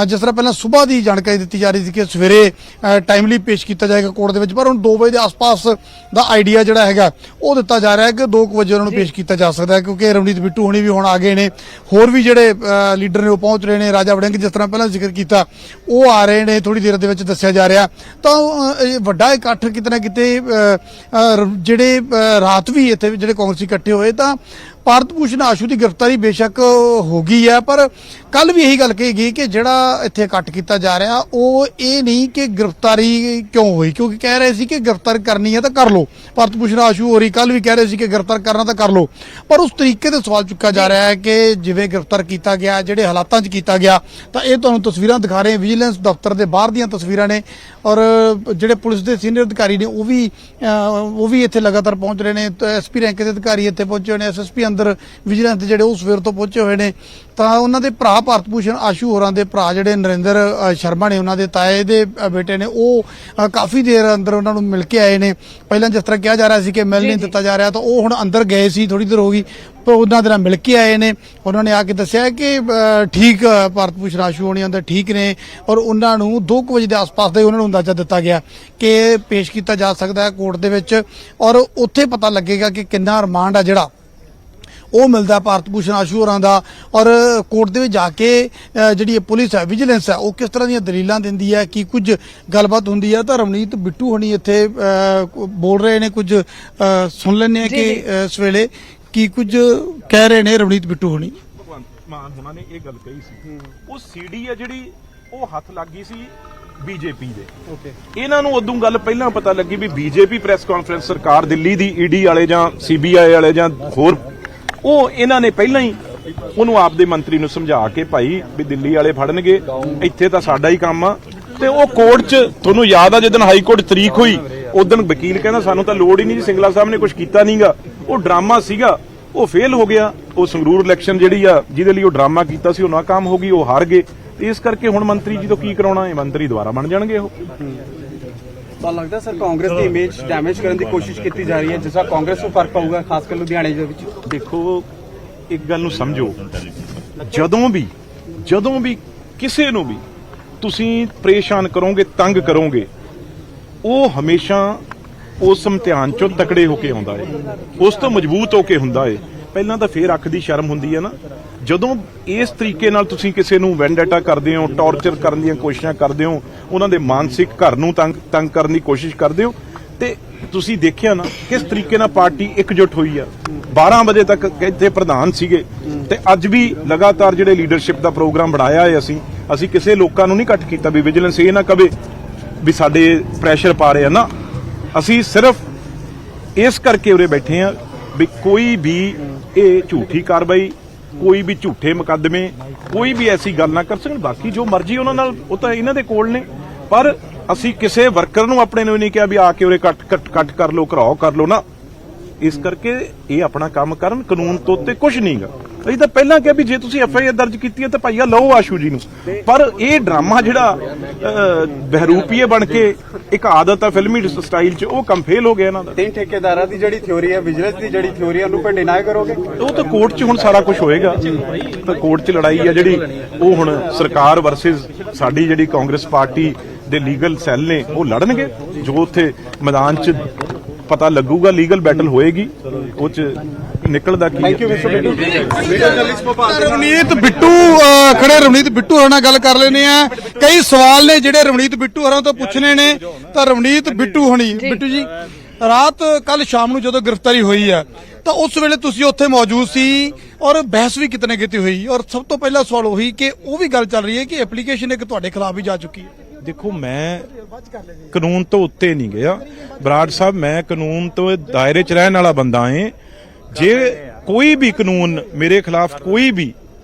जिस तरह पहले सुबह की जानकारी दी जा रही थी कि सवेरे टाइमली पेश किया जाएगा कोर्ट दे विच, पर हुण 2 बजे के आस पास का आइडिया जिहड़ा हैगा वो दिता जा रहा है कि 2 बजे उन्होंने पेश किया जा सकता है, क्योंकि रवनीत बिट्टू होनी भी हुण आ गए ने। होर भी जिहड़े लीडर ने वो पहुंच रहे हैं। राजा वड़िंग जिस तरह पहले जिक्र किया वो आ रहे हैं, थोड़ी देर दे विच दस्सिया जा रहा। तो वड्डा इकट्ठ किते ना किते जिहड़े रात भी इत्थे जिहड़े कांग्रेसी इकट्ठे होए तां भारत भूषण आशू की गिरफ्तारी बेशक हो गई है, पर कल भी यही गल कही गई कि जिहड़ा इत्थे इकट्ठ किया जा रहा वो ये नहीं कि गिरफ्तारी क्यों हुई, क्योंकि कह रहे थे कि गिरफ्तार करनी है तो कर लो। भारत भूषण आशू हो रही कल भी कह रहे थे कि गिरफ्तार करना तो कर लो, पर उस तरीके से सवाल चुका जा रहा है कि जिवें गिरफ्तार किया गया जिहड़े हालातां 'च किया गया। तो ये तुहानूं तस्वीरां दिखा रहे हैं विजिलेंस दफ्तर के बाहर दीयां तस्वीरां ने, और जिहड़े पुलिस के सीनियर अधिकारी ने वो भी इत्थे लगातार पहुंच रहे हैं। तो SP रैंक के अधिकारी इत्थे पहुंचे हुए हैं, SSP अंदर विजिलेंस दे जिहड़े सवेर तो पहुंचे हुए हैं। तो उन्होंने भरा भारत भूषण आशू होरां दे भरा जिहड़े नरेंद्र शर्मा ने, उन्होंने ताए दे बेटे ने, वो काफ़ी देर अंदर उन्होंने मिल के आए ने। पहले जिस तरह कहा जा रहा है कि मिल नहीं दिता जा रहा, तो वो हुण अंदर गए सी, थोड़ी देर हो गई तो उन्होंने नाल मिल के आए ने। उन्होंने आके दस्सिया कि ठीक भारत भूषण आशू होनी अंदर ठीक ने, और उन्होंने 2 बजे के आस पास उन्होंने अंदाजा दिता गया कि पेश किया जा सकता है कोर्ट दे विच, और उत्थे पता लगेगा कि कितना रिमांड आ जिहड़ा वो मिलता है भारत भूषण आशू होरां दा। और कोर्ट दे विच जाके जिहड़ी पुलिस है विजिलेंस है वो किस तरह दी दलीलां दिंदी है, की कुछ गलबात हुंदी है। तो रवनीत बिट्टू होनी इत्थे बोल रहे ने, कुछ सुन लैंदे कि इस वेले की कुछ कह रहे ने रवनीत बिट्टू होनी। भगवंत मान होना ने ये गल कही सी, वो CD है जिहड़ी वो हथ लग गई सी बीजेपी दे। इन्हां नूं उदों गल पहलां पता लगी भी बीजेपी प्रैस कानफ्रेंस सरकार दिल्ली दी ED वाले जां CBI वाले जां होर, ਉਹ ਇਹਨਾਂ ਨੇ ਪਹਿਲਾਂ ਹੀ ਉਹਨੂੰ ਆਪਦੇ ਮੰਤਰੀ ਨੂੰ ਸਮਝਾ ਕੇ ਭਾਈ ਵੀ ਦਿੱਲੀ ਵਾਲੇ ਫੜਨਗੇ, ਇੱਥੇ ਤਾਂ ਸਾਡਾ ਹੀ ਕੰਮ ਆ। ਤੇ ਉਹ ਕੋਰਟ 'ਚ ਤੁਹਾਨੂੰ ਯਾਦ ਆ ਜਦੋਂ ਹਾਈ ਕੋਰਟ ਤਰੀਕ ਹੋਈ ਉਦੋਂ ਵਕੀਲ ਕਹਿੰਦਾ ਸਾਨੂੰ ਤਾਂ ਲੋੜ ਹੀ ਨਹੀਂ ਜੀ, ਸਿੰਗਲਾ ਸਾਹਿਬ ਨੇ ਕੁਝ ਕੀਤਾ ਨਹੀਂਗਾ, ਉਹ ਡਰਾਮਾ ਸੀਗਾ, ਉਹ ਫੇਲ ਹੋ ਗਿਆ। ਉਹ ਸੰਗਰੂਰ ਇਲੈਕਸ਼ਨ ਜਿਹੜੀ ਆ ਜਿਹਦੇ ਲਈ ਉਹ ਡਰਾਮਾ ਕੀਤਾ ਸੀ ਉਹ ਨਾਕਾਮ ਹੋ ਗਈ, ਉਹ ਹਾਰ ਗਏ। ਇਸ ਕਰਕੇ ਹੁਣ ਮੰਤਰੀ ਜੀ ਤੋਂ ਕੀ ਕਰਾਉਣਾ ਹੈ, ਮੰਤਰੀ ਦੁਬਾਰਾ ਬਣ ਜਾਣਗੇ ਉਹ। ਤਾਂ ਲੱਗਦਾ ਸਰ ਕਾਂਗਰਸ ਦੀ ਇਮੇਜ ਡੈਮੇਜ ਕਰਨ ਦੀ ਕੋਸ਼ਿਸ਼ ਕੀਤੀ ਜਾ ਰਹੀ ਹੈ, ਜਿਸ ਨਾਲ ਕਾਂਗਰਸ ਨੂੰ ਫਰਕ ਪਊਗਾ ਖਾਸ ਕਰ ਲੁਧਿਆਣੇ ਦੇ ਵਿੱਚ। ਦੇਖੋ ਇੱਕ ਗੱਲ ਨੂੰ ਸਮਝੋ, ਜਦੋਂ ਵੀ ਕਿਸੇ ਨੂੰ ਵੀ ਤੁਸੀਂ ਪਰੇਸ਼ਾਨ ਕਰੋਗੇ, ਤੰਗ ਕਰੋਗੇ, ਉਹ ਹਮੇਸ਼ਾ ਉਸ ਇਮਤਿਹਾਨ ਚੋਂ ਤਕੜੇ ਹੋ ਕੇ ਆਉਂਦਾ ਹੈ, ਉਸ ਤੋਂ ਮਜ਼ਬੂਤ ਹੋ ਕੇ ਹੁੰਦਾ ਹੈ। ਪਹਿਲਾਂ ਤਾਂ ਫੇਰ ਅੱਖ ਦੀ ਸ਼ਰਮ ਹੁੰਦੀ ਹੈ ਨਾ, ਜਦੋਂ ਇਸ ਤਰੀਕੇ ਨਾਲ ਤੁਸੀਂ ਕਿਸੇ ਨੂੰ ਵੈਂਡੇਟਾ ਕਰਦੇ ਹੋ, ਟੌਰਚਰ ਕਰਨ ਦੀਆਂ ਕੋਸ਼ਿਸ਼ਾਂ ਕਰਦੇ ਹੋ, ਉਹਨਾਂ ਦੇ ਮਾਨਸਿਕ ਘਰ ਨੂੰ ਤੰਗ ਕਰਨ ਦੀ ਕੋਸ਼ਿਸ਼ ਕਰਦੇ ਹੋ। ਤੇ ਤੁਸੀਂ ਦੇਖਿਆ ਨਾ ਕਿਸ ਤਰੀਕੇ ਨਾਲ ਪਾਰਟੀ ਇਕਜੁੱਟ ਹੋਈ ਆ। 12 ਵਜੇ ਤੱਕ ਇੱਥੇ ਪ੍ਰਧਾਨ ਸੀਗੇ, ਤੇ ਅੱਜ ਵੀ ਲਗਾਤਾਰ ਜਿਹੜੇ ਲੀਡਰਸ਼ਿਪ ਦਾ ਪ੍ਰੋਗਰਾਮ ਬਣਾਇਆ ਹੈ ਅਸੀਂ ਕਿਸੇ ਲੋਕਾਂ ਨੂੰ ਨਹੀਂ ਇਕੱਠ ਕੀਤਾ ਵੀ ਵਿਜੀਲੈਂਸ ਇਹ ਨਾ ਕਵੇ ਵੀ ਸਾਡੇ ਪ੍ਰੈਸ਼ਰ ਪਾ ਰਹੇ ਆ ਨਾ। ਅਸੀਂ ਸਿਰਫ ਇਸ ਕਰਕੇ ਉਰੇ ਬੈਠੇ ਆ ਵੀ ਕੋਈ ਵੀ ਇਹ ਝੂਠੀ ਕਾਰਵਾਈ, ਕੋਈ ਵੀ ਝੂਠੇ ਮੁਕੱਦਮੇ, ਕੋਈ ਵੀ ਐਸੀ ਗੱਲ ਨਾ ਕਰ ਸਕਣ। ਬਾਕੀ ਜੋ ਮਰਜ਼ੀ ਉਹਨਾਂ ਨਾਲ, ਉਹ ਤਾਂ ਇਹਨਾਂ ਦੇ ਕੋਲ ਨੇ, ਪਰ ਅਸੀਂ ਕਿਸੇ ਵਰਕਰ ਨੂੰ ਆਪਣੇ ਨੂੰ ਨਹੀਂ ਕਿਹਾ ਵੀ ਆ ਕੇ ਉਰੇ ਕੱਟ ਕਰ ਲਓ, ਘਰਾਓ ਕਰ ਲਓ ਨਾ। ਇਸ ਕਰਕੇ ਇਹ ਆਪਣਾ ਕੰਮ ਕਰਨ, ਕਾਨੂੰਨ ਤੋਂ ਉੱਤੇ ਕੁਝ ਨਹੀਂਗਾ। ਅਸੀਂ ਤਾਂ ਪਹਿਲਾਂ ਕਿਹਾ ਵੀ ਜੇ ਤੁਸੀਂ FIR ਦਰਜ ਕੀਤੀ ਹੈ ਤਾਂ ਭਾਈਆ ਲਓ ਆਸ਼ੂ ਜੀ ਨੂੰ। ਪਰ ਇਹ ਡਰਾਮਾ ਜਿਹੜਾ ਬਹਿਰੂਪੀਏ ਬਣ ਕੇ ਇੱਕ ਆਦਤ ਆ ਫਿਲਮੀ ਸਟਾਈਲ 'ਚ, ਉਹ ਕੰਮ ਫੇਲ ਹੋ ਗਿਆ ਇਹਨਾਂ ਦਾ। 3 ਠੇਕੇਦਾਰਾਂ ਦੀ ਜਿਹੜੀ ਥਿਉਰੀ ਹੈ, ਵਿਜੀਲੈਂਸ ਦੀ ਜਿਹੜੀ ਥਿਉਰੀ ਹੈ, ਉਹਨੂੰ ਡਿਨਾਈ ਕਰੋਗੇ? ਉਹ ਤਾਂ ਕੋਰਟ 'ਚ ਹੁਣ ਸਾਰਾ ਕੁਝ ਹੋਏਗਾ। ਤਾਂ ਕੋਰਟ 'ਚ ਲੜਾਈ ਆ ਜਿਹੜੀ, ਉਹ ਹੁਣ ਸਰਕਾਰ ਵਰਸਸ ਸਾਡੀ ਜਿਹੜੀ ਕਾਂਗਰਸ ਪਾਰਟੀ ਦੇ ਲੀਗਲ ਸੈੱਲ ਨੇ ਉਹ ਲੜਨਗੇ। ਜੋ ਉੱਥੇ ਮੈਦਾਨ 'ਚ ਪਤਾ ਲੱਗੂਗਾ, ਲੀਗਲ ਬੈਟਲ ਹੋਏਗੀ, ਉਹ 'ਚ ਨਿਕਲਦਾ ਕੀ। Thank you mister Bittu. Ravneet Bittu ਖੜੇ ਰਵਨੀਤ ਬਿੱਟੂ ਹੋਰਾਂ ਨਾਲ ਗੱਲ ਕਰ ਲੈਨੇ ਆ। ਕਈ ਸਵਾਲ ਨੇ ਜਿਹੜੇ ਰਵਨੀਤ ਬਿੱਟੂ ਹੋਰਾਂ ਤੋਂ ਪੁੱਛਣੇ ਨੇ। ਤਾਂ ਰਵਨੀਤ ਬਿੱਟੂ ਹੋਣੀ, ਬਿੱਟੂ ਜੀ, ਰਾਤ ਕੱਲ ਸ਼ਾਮ ਨੂੰ ਜਦੋਂ ਗ੍ਰਿਫਤਾਰੀ ਹੋਈ ਆ ਤਾਂ ਉਸ ਵੇਲੇ ਤੁਸੀਂ ਉੱਥੇ ਮੌਜੂਦ ਸੀ ਔਰ ਬਹਿਸ ਵੀ ਕਿਤਨੇ ਕਿਤੇ ਹੋਈ, ਔਰ ਸਭ ਤੋਂ ਪਹਿਲਾ ਸਵਾਲ ਉਹੀ ਕਿ ਉਹ ਵੀ ਗੱਲ ਚੱਲ ਰਹੀ ਹੈ ਕਿ ਐਪਲੀਕੇਸ਼ਨ ਇੱਕ ਤੁਹਾਡੇ ਖਿਲਾਫ ਵੀ ਜਾ ਚੁੱਕੀ ਹੈ। ਦੇਖੋ, ਮੈਂ ਕਾਨੂੰਨ ਤੋਂ ਉੱਤੇ ਨਹੀਂ ਗਿਆ ਬਰਾੜ ਸਾਹਿਬ, ਮੈਂ ਕਾਨੂੰਨ ਤੋਂ ਦਾਇਰੇ 'ਚ ਰਹਿਣ ਵਾਲਾ ਬੰਦਾ ਏ। ਜੇ ਕੋਈ ਵੀ ਕਾਨੂੰਨ ਮੇਰੇ ਖਿਲਾਫ ਕੋਈ ਵੀ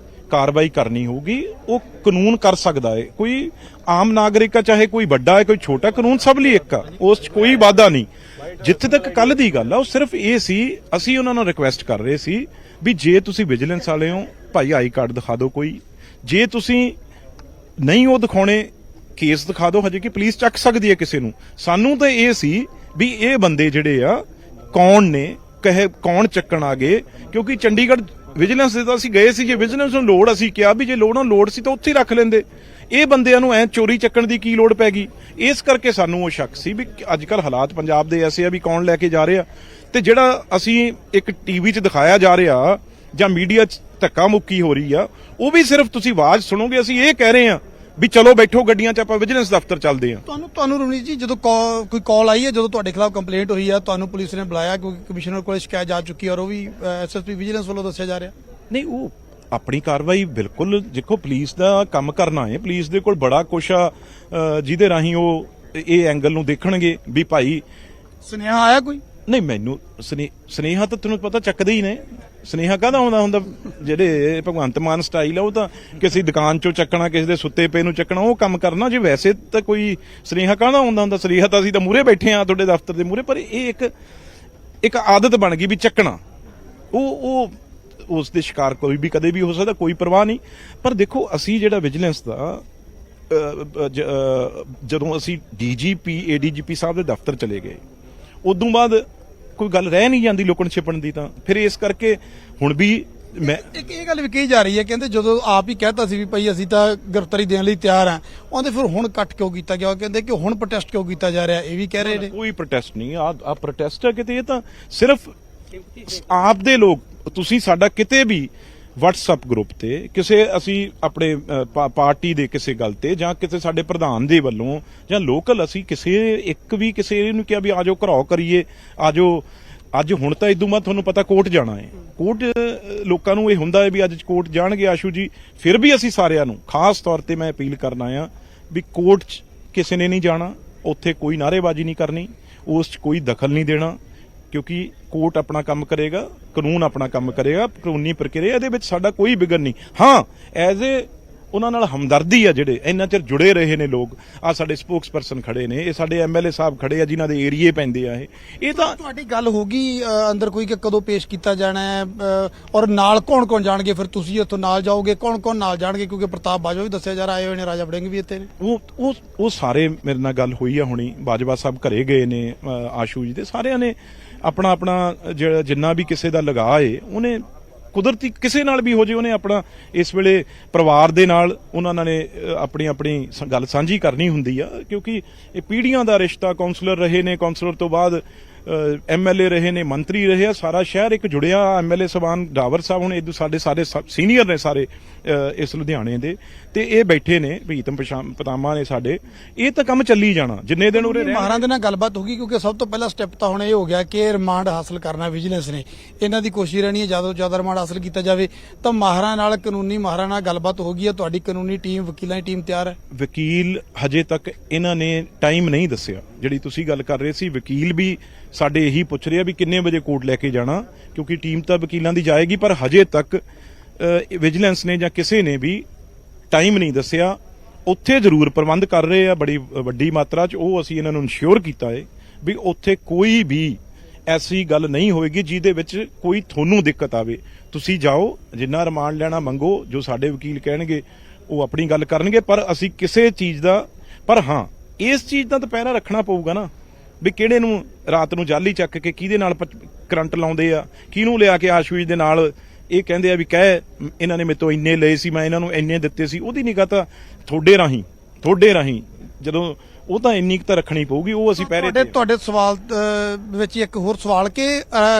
ਕਾਰਵਾਈ ਕਰਨੀ ਹੋਊਗੀ, ਉਹ ਕਾਨੂੰਨ ਕਰ ਸਕਦਾ ਹੈ। ਕੋਈ ਆਮ ਨਾਗਰਿਕ ਆ, ਚਾਹੇ ਕੋਈ ਵੱਡਾ ਹੈ ਕੋਈ ਛੋਟਾ, ਕਾਨੂੰਨ ਸਭ ਲਈ ਇੱਕ ਆ, ਉਸ 'ਚ ਕੋਈ ਵਾਧਾ ਨਹੀਂ। ਜਿੱਥੇ ਤੱਕ ਕੱਲ ਦੀ ਗੱਲ ਆ, ਉਹ ਸਿਰਫ ਇਹ ਸੀ, ਅਸੀਂ ਉਹਨਾਂ ਨੂੰ ਰਿਕੁਐਸਟ ਕਰ ਰਹੇ ਸੀ ਵੀ ਜੇ ਤੁਸੀਂ ਵਿਜੀਲੈਂਸ ਵਾਲੇ ਹੋ ਭਾਈ ਆਈ ਕਾਰਡ ਦਿਖਾ ਦਿਓ ਕੋਈ, ਜੇ ਤੁਸੀਂ ਨਹੀਂ ਉਹ ਦਿਖਾਉਣੇ ਕੇਸ ਦਿਖਾ ਦਿਓ। ਹਜੇ ਕਿ ਪੁਲਿਸ ਚੱਕ ਸਕਦੀ ਹੈ ਕਿਸੇ ਨੂੰ। ਸਾਨੂੰ ਤਾਂ ਇਹ ਸੀ ਵੀ ਇਹ ਬੰਦੇ ਜਿਹੜੇ ਆ ਕੌਣ ਨੇ, ਕੌਣ ਚੱਕਣ ਆ ਗਏ, ਕਿਉਂਕਿ ਚੰਡੀਗੜ੍ਹ ਵਿਜੀਲੈਂਸ ਦੇ ਤਾਂ ਅਸੀਂ ਗਏ ਸੀ। ਜੇ ਵਿਜੀਲੈਂਸ ਨੂੰ ਲੋੜ, ਅਸੀਂ ਕਿਹਾ ਵੀ ਜੇ ਲੋੜ ਸੀ ਤਾਂ ਉੱਥੇ ਹੀ ਰੱਖ ਲੈਂਦੇ। ਇਹ ਬੰਦਿਆਂ ਨੂੰ ਐ ਚੋਰੀ ਚੱਕਣ ਦੀ ਕੀ ਲੋੜ ਪੈ ਗਈ? ਇਸ ਕਰਕੇ ਸਾਨੂੰ ਉਹ ਸ਼ੱਕ ਸੀ ਵੀ ਅੱਜ ਕੱਲ ਹਾਲਾਤ ਪੰਜਾਬ ਦੇ ਐਸੇ ਆ ਵੀ ਕੌਣ ਲੈ ਕੇ ਜਾ ਰਿਹਾ। ਤੇ ਜਿਹੜਾ ਅਸੀਂ ਇੱਕ ਟੀਵੀ 'ਚ ਦਿਖਾਇਆ ਜਾ ਰਿਹਾ ਜਾਂ ਮੀਡੀਆ 'ਚ ਧੱਕਾ ਮੁੱਕੀ ਹੋ ਰਹੀ ਆ, ਉਹ ਵੀ ਸਿਰਫ ਤੁਸੀਂ ਆਵਾਜ਼ ਸੁਣੋਗੇ। ਅਸੀਂ ਇਹ ਕਹਿ ਰਹੇ ਆ ਵੀ ਚਲੋ ਬੈਠੋ ਗੱਡੀਆਂ 'ਚ, ਆਪਾਂ ਵਿਜੀਲੈਂਸ ਦਫ਼ਤਰ ਚੱਲਦੇ ਆ। ਤੁਹਾਨੂੰ ਰਵਨੀਤ ਜੀ, ਜਦੋਂ ਕੋਈ ਕਾਲ ਆਈ ਹੈ, ਜਦੋਂ ਤੁਹਾਡੇ ਖਿਲਾਫ ਕੰਪਲੇਂਟ ਹੋਈ ਹੈ, ਤੁਹਾਨੂੰ ਪੁਲਿਸ ਨੇ ਬੁਲਾਇਆ ਕਿਉਂਕਿ ਕਮਿਸ਼ਨਰ ਕੋਲ ਸ਼ਿਕਾਇਤ ਜਾ ਚੁੱਕੀ ਹੈ ਔਰ ਉਹ ਵੀ SSP ਵਿਜੀਲੈਂਸ ਵੱਲੋਂ ਦੱਸਿਆ ਜਾ ਰਿਹਾ? ਨਹੀਂ, ਉਹ ਆਪਣੀ ਕਾਰਵਾਈ ਬਿਲਕੁਲ, ਦੇਖੋ ਪੁਲਿਸ ਦਾ ਕੰਮ ਕਰਨਾ ਹੈ। ਪੁਲਿਸ ਦੇ ਕੋਲ ਬੜਾ ਕੁਛ ਆ ਜਿਹਦੇ ਰਾਹੀਂ ਉਹ ਇਹ ਐਂਗਲ ਨੂੰ ਦੇਖਣਗੇ ਵੀ ਭਾਈ ਸੁਨੇਹਾ ਆਇਆ ਕੋਈ? ਨਹੀਂ, ਮੈਨੂੰ ਸੁਨੇਹਾ ਤਾਂ ਤੈਨੂੰ ਪਤਾ ਚੱਕਦੇ ਹੀ ਨੇ। ਸੁਨੇਹਾ ਕਾਹਦਾ ਆਉਂਦਾ ਹੁੰਦਾ? ਜਿਹੜੇ ਭਗਵੰਤ ਮਾਨ ਸਟਾਈਲ ਆ, ਉਹ ਤਾਂ ਕਿਸੇ ਦੁਕਾਨ ਚੋਂ ਚੱਕਣਾ, ਕਿਸੇ ਦੇ ਸੁੱਤੇ ਪਏ ਨੂੰ ਚੱਕਣਾ, ਉਹ ਕੰਮ ਕਰਨਾ। ਜੇ ਵੈਸੇ ਤਾਂ ਕੋਈ ਸੁਨੇਹਾ ਕਾਹਦਾ ਆਉਂਦਾ ਹੁੰਦਾ? ਸੁਨੇਹਾ ਤਾਂ ਅਸੀਂ ਤਾਂ ਮੂਹਰੇ ਬੈਠੇ ਆ ਤੁਹਾਡੇ ਦਫ਼ਤਰ ਦੇ ਮੂਹਰੇ, ਪਰ ਇਹ ਇੱਕ ਆਦਤ ਬਣ ਗਈ ਵੀ ਚੱਕਣਾ। ਉਹ ਉਸ ਦੇ ਸ਼ਿਕਾਰ ਕੋਈ ਵੀ ਕਦੇ ਵੀ ਹੋ ਸਕਦਾ, ਕੋਈ ਪਰਵਾਹ ਨਹੀਂ। ਪਰ ਦੇਖੋ, ਅਸੀਂ ਜਿਹੜਾ ਵਿਜੀਲੈਂਸ ਦਾ ਜਦੋਂ ਅਸੀਂ DGP ADGP ਸਾਹਿਬ ਦੇ ਦਫ਼ਤਰ ਚਲੇ ਗਏ, ਉਦੋਂ ਬਾਅਦ ਕੋਈ ਗੱਲ ਰਹਿ ਨਹੀਂ ਜਾਂਦੀ ਲੁਕਣ ਛਿਪਣ ਦੀ। ਤਾਂ ਫਿਰ ਇਸ ਕਰਕੇ ਹੁਣ ਵੀ ਮੈਂ ਇੱਕ ਇਹ ਗੱਲ ਵੀ ਕਹੀ ਜਾ ਰਹੀ ਹੈ, ਕਹਿੰਦੇ ਜਦੋਂ ਆਪ ਹੀ ਕਹਿਤਾ ਸੀ ਵੀ ਭਾਈ ਅਸੀਂ ਤਾਂ ਗ੍ਰਿਫਤਾਰੀ ਦੇਣ ਲਈ ਤਿਆਰ ਆ, ਉਹਦੇ ਫਿਰ ਹੁਣ ਕੱਟ ਕਿਉਂ ਕੀਤਾ ਗਿਆ? ਉਹ ਕਹਿੰਦੇ ਕਿ ਹੁਣ ਪ੍ਰੋਟੈਸਟ ਕਿਉਂ ਕੀਤਾ ਜਾ ਰਿਹਾ? ਇਹ ਵੀ ਕਹਿ ਰਹੇ ਨੇ। ਕੋਈ ਪ੍ਰੋਟੈਸਟ ਨਹੀਂ, ਆ ਪ੍ਰੋਟੈਸਟ ਹੈ ਕਿਤੇ। ਇਹ ਤਾਂ ਸਿਰਫ ਆਪ ਦੇ ਲੋਕ, ਤੁਸੀਂ ਸਾਡਾ ਕਿਤੇ ਵੀ WhatsApp ਗਰੁੱਪ ਤੇ ਕਿਸੇ, ਅਸੀਂ ਆਪਣੇ ਪਾਰਟੀ ਦੇ ਕਿਸੇ ਗੱਲ ਤੇ ਜਾਂ ਕਿਸੇ ਸਾਡੇ ਪ੍ਰਧਾਨ ਦੇ ਵੱਲੋਂ ਜਾਂ ਲੋਕਲ, ਅਸੀਂ ਕਿਸੇ ਨੂੰ ਕਿਹਾ ਵੀ ਆਜੋ ਘਰਾਓ ਕਰੀਏ, ਆਜੋ। ਅੱਜ ਹੁਣ ਤਾਂ ਇਦੋਂ ਬਾਅਦ ਤੁਹਾਨੂੰ ਪਤਾ ਕੋਰਟ ਜਾਣਾ ਹੈ। ਕੋਰਟ ਲੋਕਾਂ ਨੂੰ ਇਹ ਹੁੰਦਾ ਹੈ ਵੀ ਅੱਜ ਕੋਰਟ ਜਾਣਗੇ ਆਸ਼ੂ ਜੀ। ਫਿਰ ਵੀ ਅਸੀਂ ਸਾਰਿਆਂ ਨੂੰ ਖਾਸ ਤੌਰ ਤੇ ਮੈਂ ਅਪੀਲ ਕਰਨਾ ਆ ਵੀ ਕੋਰਟ 'ਚ ਕਿਸੇ ਨੇ ਨਹੀਂ ਜਾਣਾ, ਉੱਥੇ ਕੋਈ ਨਾਅਰੇਬਾਜ਼ੀ ਨਹੀਂ ਕਰਨੀ, ਉਸ 'ਚ ਕੋਈ ਦਖਲ ਨਹੀਂ ਦੇਣਾ, ਕਿਉਂਕਿ ਕੋਰਟ ਆਪਣਾ ਕੰਮ ਕਰੇਗਾ, ਕਾਨੂੰਨ ਆਪਣਾ ਕੰਮ ਕਰੇਗਾ, ਕਾਨੂੰਨੀ ਪ੍ਰਕਿਰਿਆ ਇਹਦੇ ਵਿੱਚ ਸਾਡਾ ਕੋਈ ਵਿਘਨ ਨਹੀਂ। ਹਾਂ, ਐਜ਼ ਏ ਉਹਨਾਂ ਨਾਲ ਹਮਦਰਦੀ ਆ, ਜਿਹੜੇ ਇੰਨਾ ਚਿਰ ਜੁੜੇ ਰਹੇ ਨੇ ਲੋਕ। ਆ ਸਾਡੇ ਸਪੋਕਸਪਰਸਨ ਖੜੇ ਨੇ, ਇਹ ਸਾਡੇ MLA ਸਾਹਿਬ ਖੜੇ ਆ ਜਿਨ੍ਹਾਂ ਦੇ ਏਰੀਏ ਪੈਂਦੇ ਆ। ਇਹ ਤਾਂ ਤੁਹਾਡੀ ਗੱਲ ਹੋਗੀ ਅੰਦਰ ਕੋਈ ਕਿ ਕਦੋਂ ਪੇਸ਼ ਕੀਤਾ ਜਾਣਾ ਹੈ ਔਰ ਨਾਲ ਕੌਣ ਜਾਣਗੇ? ਫਿਰ ਤੁਸੀਂ ਉੱਥੋਂ ਨਾਲ ਜਾਓਗੇ, ਕੌਣ ਨਾਲ ਜਾਣਗੇ? ਕਿਉਂਕਿ ਪ੍ਰਤਾਪ ਬਾਜਵਾ ਵੀ ਦੱਸਿਆ ਜਾ ਰਿਹਾ ਆਏ ਹੋਏ ਨੇ, ਰਾਜਾ ਵੜਿੰਗ ਵੀ ਇੱਥੇ ਨੇ। ਉਹ ਸਾਰੇ ਮੇਰੇ ਨਾਲ ਗੱਲ ਹੋਈ ਆ ਹੁਣੀ, ਬਾਜਵਾ ਸਾਹਿਬ ਘਰੇ ਗਏ ਨੇ ਆਸ਼ੂ ਜੀ ਦੇ। ਸਾਰਿਆਂ ਨੇ ਆਪਣਾ ਜਿੰਨਾ ਵੀ ਕਿਸੇ ਦਾ ਲਗਾ ਏ, ਉਹਨੇ ਕੁਦਰਤੀ ਕਿਸੇ ਨਾਲ ਵੀ ਹੋ ਜੇ, ਉਹਨੇ ਆਪਣਾ ਇਸ ਵੇਲੇ ਪਰਿਵਾਰ ਦੇ ਨਾਲ ਉਹਨਾਂ ਨੇ ਆਪਣੀ ਗੱਲ ਸਾਂਝੀ ਕਰਨੀ ਹੁੰਦੀ ਆ। ਕਿਉਂਕਿ ਇਹ ਪੀੜ੍ਹੀਆਂ ਦਾ ਰਿਸ਼ਤਾ, ਕਾਉਂਸਲਰ ਰਹੇ ਨੇ, ਕਾਉਂਸਲਰ ਤੋਂ ਬਾਅਦ MLA ਰਹੇ ਨੇ, ਮੰਤਰੀ ਰਹੇ ਆ, ਸਾਰਾ ਸ਼ਹਿਰ ਇੱਕ ਜੁੜਿਆ। MLA ਸਬਾਨ ਡਾਵਰ ਸਾਹਿਬ ਹੁਣ ਇਹ ਸਾਡੇ ਸੀਨੀਅਰ ਨੇ ਸਾਰੇ ਇਸ ਲੁਧਿਆਣੇ ਦੇ, ਤੇ ਇਹ ਬੈਠੇ ਨੇ ਪ੍ਰੀਤਮ ਪਤਾਮਾ ਨੇ ਸਾਡੇ। ਇਹ ਤਾਂ ਕੰਮ ਚੱਲੀ ਜਾਣਾ ਜਿੰਨੇ ਦਿਨ ਉਰੇ ਮਾਹਰਾਂ ਦੇ ਨਾਲ ਗੱਲਬਾਤ ਹੋਗੀ, ਕਿਉਂਕਿ ਸਭ ਤੋਂ ਪਹਿਲਾ ਸਟੈਪ ਤਾਂ ਹੁਣ ਇਹ ਹੋ ਗਿਆ ਕਿ ਰਿਮਾਂਡ ਹਾਸਲ ਕਰਨਾ ਵਿਜੀਲੈਂਸ ਨੇ। ਇਹਨਾਂ ਦੀ ਕੋਸ਼ਿਸ਼ ਰਹਿਣੀ ਹੈ ਜ਼ਿਆਦਾ ਤੋਂ ਜ਼ਿਆਦਾ ਰਿਮਾਂਡ ਹਾਸਲ ਕੀਤਾ ਜਾਵੇ। ਤਾਂ ਮਾਹਰਾਂ ਨਾਲ, ਕਾਨੂੰਨੀ ਮਾਹਰਾਂ ਨਾਲ ਗੱਲਬਾਤ ਹੋ ਗਈ ਹੈ? ਤੁਹਾਡੀ ਕਾਨੂੰਨੀ ਟੀਮ, ਵਕੀਲਾਂ ਦੀ ਟੀਮ ਤਿਆਰ ਹੈ? ਵਕੀਲ ਹਜੇ ਤੱਕ ਇਹਨਾਂ ਨੇ ਟਾਈਮ ਨਹੀਂ ਦੱਸਿਆ। ਜਿਹੜੀ ਤੁਸੀਂ ਗੱਲ ਕਰ ਰਹੇ ਸੀ, ਵਕੀਲ ਵੀ ਸਾਡੇ ਇਹੀ ਪੁੱਛ ਰਹੇ ਆ ਵੀ ਕਿੰਨੇ ਵਜੇ ਕੋਰਟ ਲੈ ਕੇ ਜਾਣਾ, ਕਿਉਂਕਿ ਟੀਮ ਤਾਂ ਵਕੀਲਾਂ ਦੀ ਜਾਏਗੀ। ਪਰ ਹਜੇ ਤੱਕ ਵਿਜੀਲੈਂਸ ਨੇ ਜਾਂ ਕਿਸੇ ਨੇ ਵੀ ਟਾਈਮ ਨਹੀਂ ਦੱਸਿਆ। ਉੱਥੇ ਜ਼ਰੂਰ ਪ੍ਰਬੰਧ ਕਰ ਰਹੇ ਆ ਬੜੀ ਵੱਡੀ ਮਾਤਰਾ 'ਚ, ਉਹ ਅਸੀਂ ਇਹਨਾਂ ਨੂੰ ਇਨਸ਼ੋਰ ਕੀਤਾ ਹੈ ਵੀ ਉੱਥੇ ਕੋਈ ਵੀ ਐਸੀ ਗੱਲ ਨਹੀਂ ਹੋਏਗੀ ਜਿਹਦੇ ਵਿੱਚ ਕੋਈ ਤੁਹਾਨੂੰ ਦਿੱਕਤ ਆਵੇ। ਤੁਸੀਂ ਜਾਓ, ਜਿੰਨਾ ਰਿਮਾਂਡ ਲੈਣਾ ਮੰਗੋ, ਜੋ ਸਾਡੇ ਵਕੀਲ ਕਹਿਣਗੇ ਉਹ ਆਪਣੀ ਗੱਲ ਕਰਨਗੇ, ਪਰ ਅਸੀਂ ਕਿਸੇ ਚੀਜ਼ ਦਾ, ਪਰ ਹਾਂ ਇਸ ਚੀਜ਼ ਦਾ ਤਾਂ ਪਹਿਰਾ ਰੱਖਣਾ ਪਊਗਾ ਨਾ ਵੀ ਕਿਹੜੇ ਨੂੰ ਰਾਤ ਨੂੰ ਜਾਲੀ ਚੱਕ ਕੇ ਕਿਹਦੇ ਨਾਲ ਕਰੰਟ ਲਾਉਂਦੇ ਆ, ਕਿਹਨੂੰ ਲਿਆ ਕੇ ਆਸ਼ੂਜ ਦੇ ਨਾਲ ਇਹ ਕਹਿੰਦੇ ਆ ਵੀ ਕਹਿ ਇਹਨਾਂ ਨੇ ਮੇਰੇ ਤੋਂ ਇੰਨੇ ਲਏ ਸੀ, ਮੈਂ ਇਹਨਾਂ ਨੂੰ ਇੰਨੇ ਦਿੱਤੇ ਸੀ। ਉਹਦੀ ਨਿਗਾਹ ਤਾਂ ਤੁਹਾਡੇ ਰਾਹੀਂ ਜਦੋਂ ਉਹ ਤਾਂ ਇੰਨੀ ਕੁ ਤਾਂ ਰੱਖਣੀ ਪਊਗੀ, ਉਹ ਅਸੀਂ ਪਹਿਰੇ ਤੇ। ਤੁਹਾਡੇ ਸਵਾਲ ਵਿੱਚ ਇੱਕ ਹੋਰ ਸਵਾਲ ਕਿ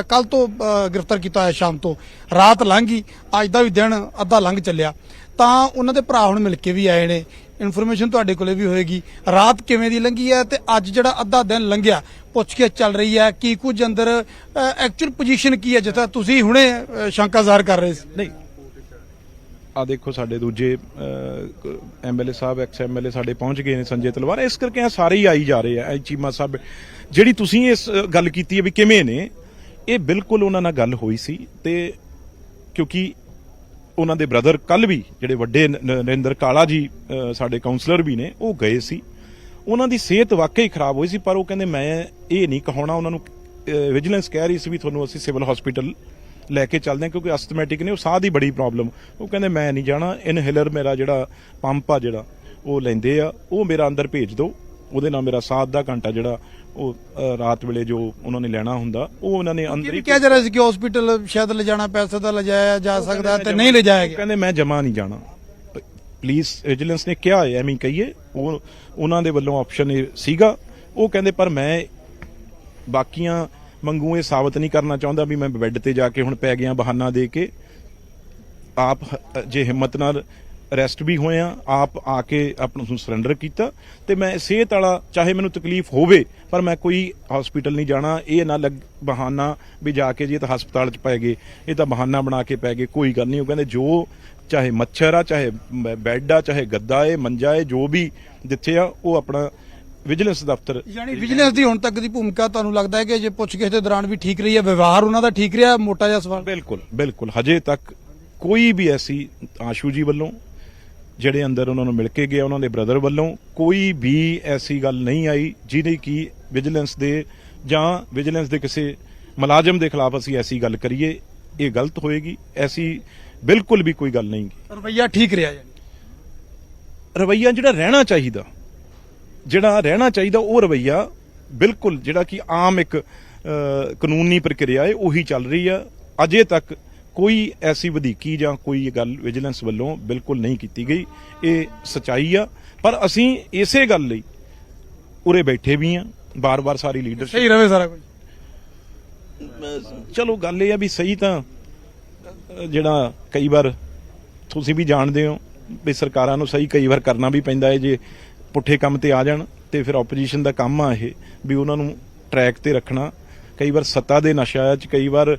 ਕੱਲ ਤੋਂ ਗ੍ਰਿਫਤਾਰ ਕੀਤਾ ਹੋਇਆ, ਸ਼ਾਮ ਤੋਂ ਰਾਤ ਲੰਘ ਗਈ, ਅੱਜ ਦਾ ਵੀ ਦਿਨ ਅੱਧਾ ਲੰਘ ਚੱਲਿਆ, ਤਾਂ ਉਹਨਾਂ ਦੇ ਭਰਾ ਹੁਣ ਮਿਲ ਕੇ ਵੀ ਆਏ ਨੇ, ਇਨਫੋਰਮੇਸ਼ਨ ਤੁਹਾਡੇ ਕੋਲੇ ਵੀ ਹੋਏਗੀ, ਰਾਤ ਕਿਵੇਂ ਦੀ ਲੰਘੀ ਹੈ ਤੇ ਅੱਜ ਜਿਹੜਾ ਅੱਧਾ ਦਿਨ ਲੰਘਿਆ ਪੁੱਛਗਿੱਛ ਚੱਲ ਰਹੀ ਹੈ, ਕੀ ਕੁਝ ਅੰਦਰ ਐਕਚੁਅਲ ਪੋਜੀਸ਼ਨ ਕੀ ਹੈ, ਜਿੱਦਾਂ ਤੁਸੀਂ ਹੁਣੇ ਸ਼ੰਕਾ ਜ਼ਾਹਰ ਕਰ ਰਹੇ ਸੀ? ਨਹੀਂ, ਆ ਦੇਖੋ ਸਾਡੇ ਦੂਜੇ ਐਮਐਲਏ ਸਾਹਿਬ, ਐਕਸ ਐਮਐਲਏ ਸਾਡੇ ਪਹੁੰਚ ਗਏ ਨੇ, ਸੰਜੇ ਤਲਵਾਰ, ਇਸ ਕਰਕੇ ਆ ਸਾਰੇ ਹੀ ਆਈ ਜਾ ਰਹੇ ਆ। ਚੀਮਾ ਸਾਹਿਬ, ਜਿਹੜੀ ਤੁਸੀਂ ਇਸ ਗੱਲ ਕੀਤੀ ਹੈ ਵੀ ਕਿਵੇਂ ਨੇ, ਇਹ ਬਿਲਕੁਲ ਉਹਨਾਂ ਨਾਲ ਗੱਲ ਹੋਈ ਸੀ, ਤੇ ਕਿਉਂਕਿ ਉਹਨਾਂ ਦੇ ਬ੍ਰਦਰ ਕੱਲ ਵੀ ਜਿਹੜੇ ਵੱਡੇ ਨਰਿੰਦਰ ਕਾਲਾ ਜੀ ਸਾਡੇ ਕਾਉਂਸਲਰ ਵੀ ਨੇ, ਉਹ ਗਏ ਸੀ, ਉਹਨਾਂ ਦੀ ਸਿਹਤ ਵਾਕਈ ਖਰਾਬ ਹੋਈ ਸੀ, ਪਰ ਉਹ ਕਹਿੰਦੇ ਮੈਂ ਇਹ ਨਹੀਂ ਕਹਾਉਣਾ, ਉਹਨਾਂ ਨੂੰ ਵਿਜੀਲੈਂਸ ਕਹਿ ਰਹੀ ਸੀ ਵੀ ਤੁਹਾਨੂੰ ਅਸੀਂ ਸਿਵਲ ਹਸਪੀਟਲ ਲੈ ਕੇ ਚੱਲਦੇ ਹਾਂ ਕਿਉਂਕਿ ਅਸਥਮੈਟਿਕ ਨੇ, ਉਹ ਸਾਹ ਦੀ ਬੜੀ ਪ੍ਰੋਬਲਮ, ਉਹ ਕਹਿੰਦੇ ਮੈਂ ਨਹੀਂ ਜਾਣਾ, ਇਨਹੇਲਰ ਮੇਰਾ ਜਿਹੜਾ ਪੰਪ ਆ ਜਿਹੜਾ ਉਹ ਲੈਂਦੇ ਆ, ਉਹ ਮੇਰਾ ਅੰਦਰ ਭੇਜ ਦਿਓ, ਉਹਦੇ ਨਾਲ ਮੇਰਾ ਸਾਹ ਅੱਧਾ ਘੰਟਾ ਜਿਹੜਾ ਉਹ ਰਾਤ ਵੇਲੇ ਜੋ ਉਹਨਾਂ ਨੇ ਲੈਣਾ ਹੁੰਦਾ ਉਹ ਉਹਨਾਂ ਨੇ ਅੰਦਰ ਹੀ ਕਿਹਾ ਜਾ ਰਿਹਾ ਸੀ ਕਿ ਹਸਪੀਟਲ ਸ਼ਾਇਦ ਲਿਜਾਣਾ ਪੈਸੇ ਦਾ ਲਿਜਾਇਆ ਜਾ ਸਕਦਾ ਤੇ ਨਹੀਂ ਲਿਜਾਇਆ ਗਿਆ। ਕਹਿੰਦੇ ਮੈਂ ਜਮਾ ਨਹੀਂ ਜਾਣਾ, ਪੁਲਿਸ ਵਿਜੀਲੈਂਸ ਨੇ ਕਿਹਾ ਹੈ ਐਵੇਂ ਕਹੀਏ, ਉਹ ਉਹਨਾਂ ਦੇ ਵੱਲੋਂ ਆਪਸ਼ਨ ਸੀਗਾ, ਉਹ ਕਹਿੰਦੇ ਪਰ ਮੈਂ ਬਾਕੀਆਂ ਮੰਗੂ ਇਹ ਸਾਬਤ ਨਹੀਂ ਕਰਨਾ ਚਾਹੁੰਦਾ ਵੀ ਮੈਂ ਬੈੱਡ ਤੇ ਜਾ ਕੇ ਹੁਣ ਪੈ ਗਿਆ ਬਹਾਨਾ ਦੇ ਕੇ, ਆਪ ਜੇ ਹਿੰਮਤ ਨਾਲ ਅਰੈਸਟ ਵੀ ਹੋਏ ਆ, ਆਪ ਆ ਕੇ ਆਪ ਨੂੰ ਸਰੈਂਡਰ ਕੀਤਾ, ਤੇ ਮੈਂ ਸਿਹਤ ਵਾਲਾ ਚਾਹੇ ਮੈਨੂੰ ਤਕਲੀਫ ਹੋਵੇ ਪਰ ਮੈਂ ਕੋਈ ਹਸਪੀਟਲ ਨਹੀਂ ਜਾਣਾ, ਇਹ ਨਾ ਬਹਾਨਾ ਵੀ ਜਾ ਕੇ ਜੀ ਤਾਂ ਹਸਪਤਾਲ 'ਚ ਪੈ ਗਏ, ਇਹ ਤਾਂ ਬਹਾਨਾ ਬਣਾ ਕੇ ਪੈ ਗਏ, ਕੋਈ ਗੱਲ ਨਹੀਂ। ਉਹ ਕਹਿੰਦੇ ਜੋ ਚਾਹੇ ਮੱਛਰ ਆ, ਚਾਹੇ ਬੈੱਡ ਆ, ਚਾਹੇ ਗੱਦਾ ਏ, ਮੰਜਾ ਏ, ਜੋ ਵੀ ਜਿੱਥੇ ਆ ਉਹ ਆਪਣਾ ਵਿਜੀਲੈਂਸ ਦਫ਼ਤਰ। ਯਾਨੀ ਵਿਜੀਲੈਂਸ ਦੀ ਹੁਣ ਤੱਕ ਦੀ ਭੂਮਿਕਾ ਤੁਹਾਨੂੰ ਲੱਗਦਾ ਹੈ ਕਿ ਜੇ ਪੁੱਛਗਿੱਛ ਦੇ ਦੌਰਾਨ ਵੀ ਠੀਕ ਰਹੀ ਹੈ, ਵਿਵਹਾਰ ਉਹਨਾਂ ਦਾ ਠੀਕ ਰਿਹਾ? ਮੋਟਾ ਜਿਹਾ ਸਵਾਲ। ਬਿਲਕੁਲ ਹਜੇ ਤੱਕ ਕੋਈ ਵੀ ਐਸੀ ਆਸ਼ੂ ਜੀ ਵੱਲੋਂ ਜਿਹੜੇ ਅੰਦਰ ਉਹਨਾਂ ਨੂੰ ਮਿਲ ਕੇ ਗਿਆ, ਉਹਨਾਂ ਦੇ ਬ੍ਰਦਰ ਵੱਲੋਂ ਕੋਈ ਵੀ ਐਸੀ ਗੱਲ ਨਹੀਂ ਆਈ ਜਿਹਦੀ ਕਿ ਵਿਜੀਲੈਂਸ ਦੇ ਜਾਂ ਵਿਜੀਲੈਂਸ ਦੇ ਕਿਸੇ ਮੁਲਾਜ਼ਮ ਦੇ ਖਿਲਾਫ ਅਸੀਂ ਐਸੀ ਗੱਲ ਕਰੀਏ, ਇਹ ਗਲਤ ਹੋਏਗੀ। ਐਸੀ ਬਿਲਕੁਲ ਵੀ ਕੋਈ ਗੱਲ ਨਹੀਂ। ਰਵੱਈਆ ਠੀਕ ਰਿਹਾ, ਰਵੱਈਆ ਜਿਹੜਾ ਰਹਿਣਾ ਚਾਹੀਦਾ ਉਹ ਰਵੱਈਆ ਬਿਲਕੁਲ ਜਿਹੜਾ ਕਿ ਆਮ ਇੱਕ ਕਾਨੂੰਨੀ ਪ੍ਰਕਿਰਿਆ ਹੈ ਉਹੀ ਚੱਲ ਰਹੀ ਆ। ਅਜੇ ਤੱਕ ਕੋਈ ਐਸੀ ਵਧੀਕੀ ਜਾਂ ਕੋਈ ਗੱਲ ਵਿਜੀਲੈਂਸ ਵੱਲੋਂ ਬਿਲਕੁਲ ਨਹੀਂ ਕੀਤੀ ਗਈ, ਇਹ ਸਚਾਈ ਆ। ਪਰ ਅਸੀਂ ਇਸੇ ਗੱਲ ਲਈ ਉਰੇ ਬੈਠੇ ਵੀ ਆ, ਬਾਰ-ਬਾਰ ਸਾਰੀ ਲੀਡਰਸ਼ਿਪ ਸਹੀ ਰਵੇ ਸਾਰਾ ਕੁਝ। ਚਲੋ ਗੱਲ ਇਹ ਆ ਵੀ ਸਹੀ ਤਾਂ ਜਿਹੜਾ ਕਈ ਵਾਰ ਤੁਸੀਂ ਵੀ ਜਾਣਦੇ ਹੋ ਵੀ ਸਰਕਾਰਾਂ ਨੂੰ ਸਹੀ ਕਈ ਵਾਰ ਕਰਨਾ ਵੀ ਪੈਂਦਾ ਹੈ, ਜੇ ਪੁੱਠੇ ਕੰਮ ਤੇ ਆ ਜਾਣ ਤੇ ਫਿਰ ਆਪੋਜੀਸ਼ਨ ਦਾ ਕੰਮ ਆ ਇਹ ਵੀ ਉਹਨਾਂ ਨੂੰ ਟਰੈਕ ਤੇ ਰੱਖਣਾ। ਕਈ ਵਾਰ ਸੱਤਾ ਦੇ ਨਸ਼ਾ 'ਚ ਕਈ ਵਾਰ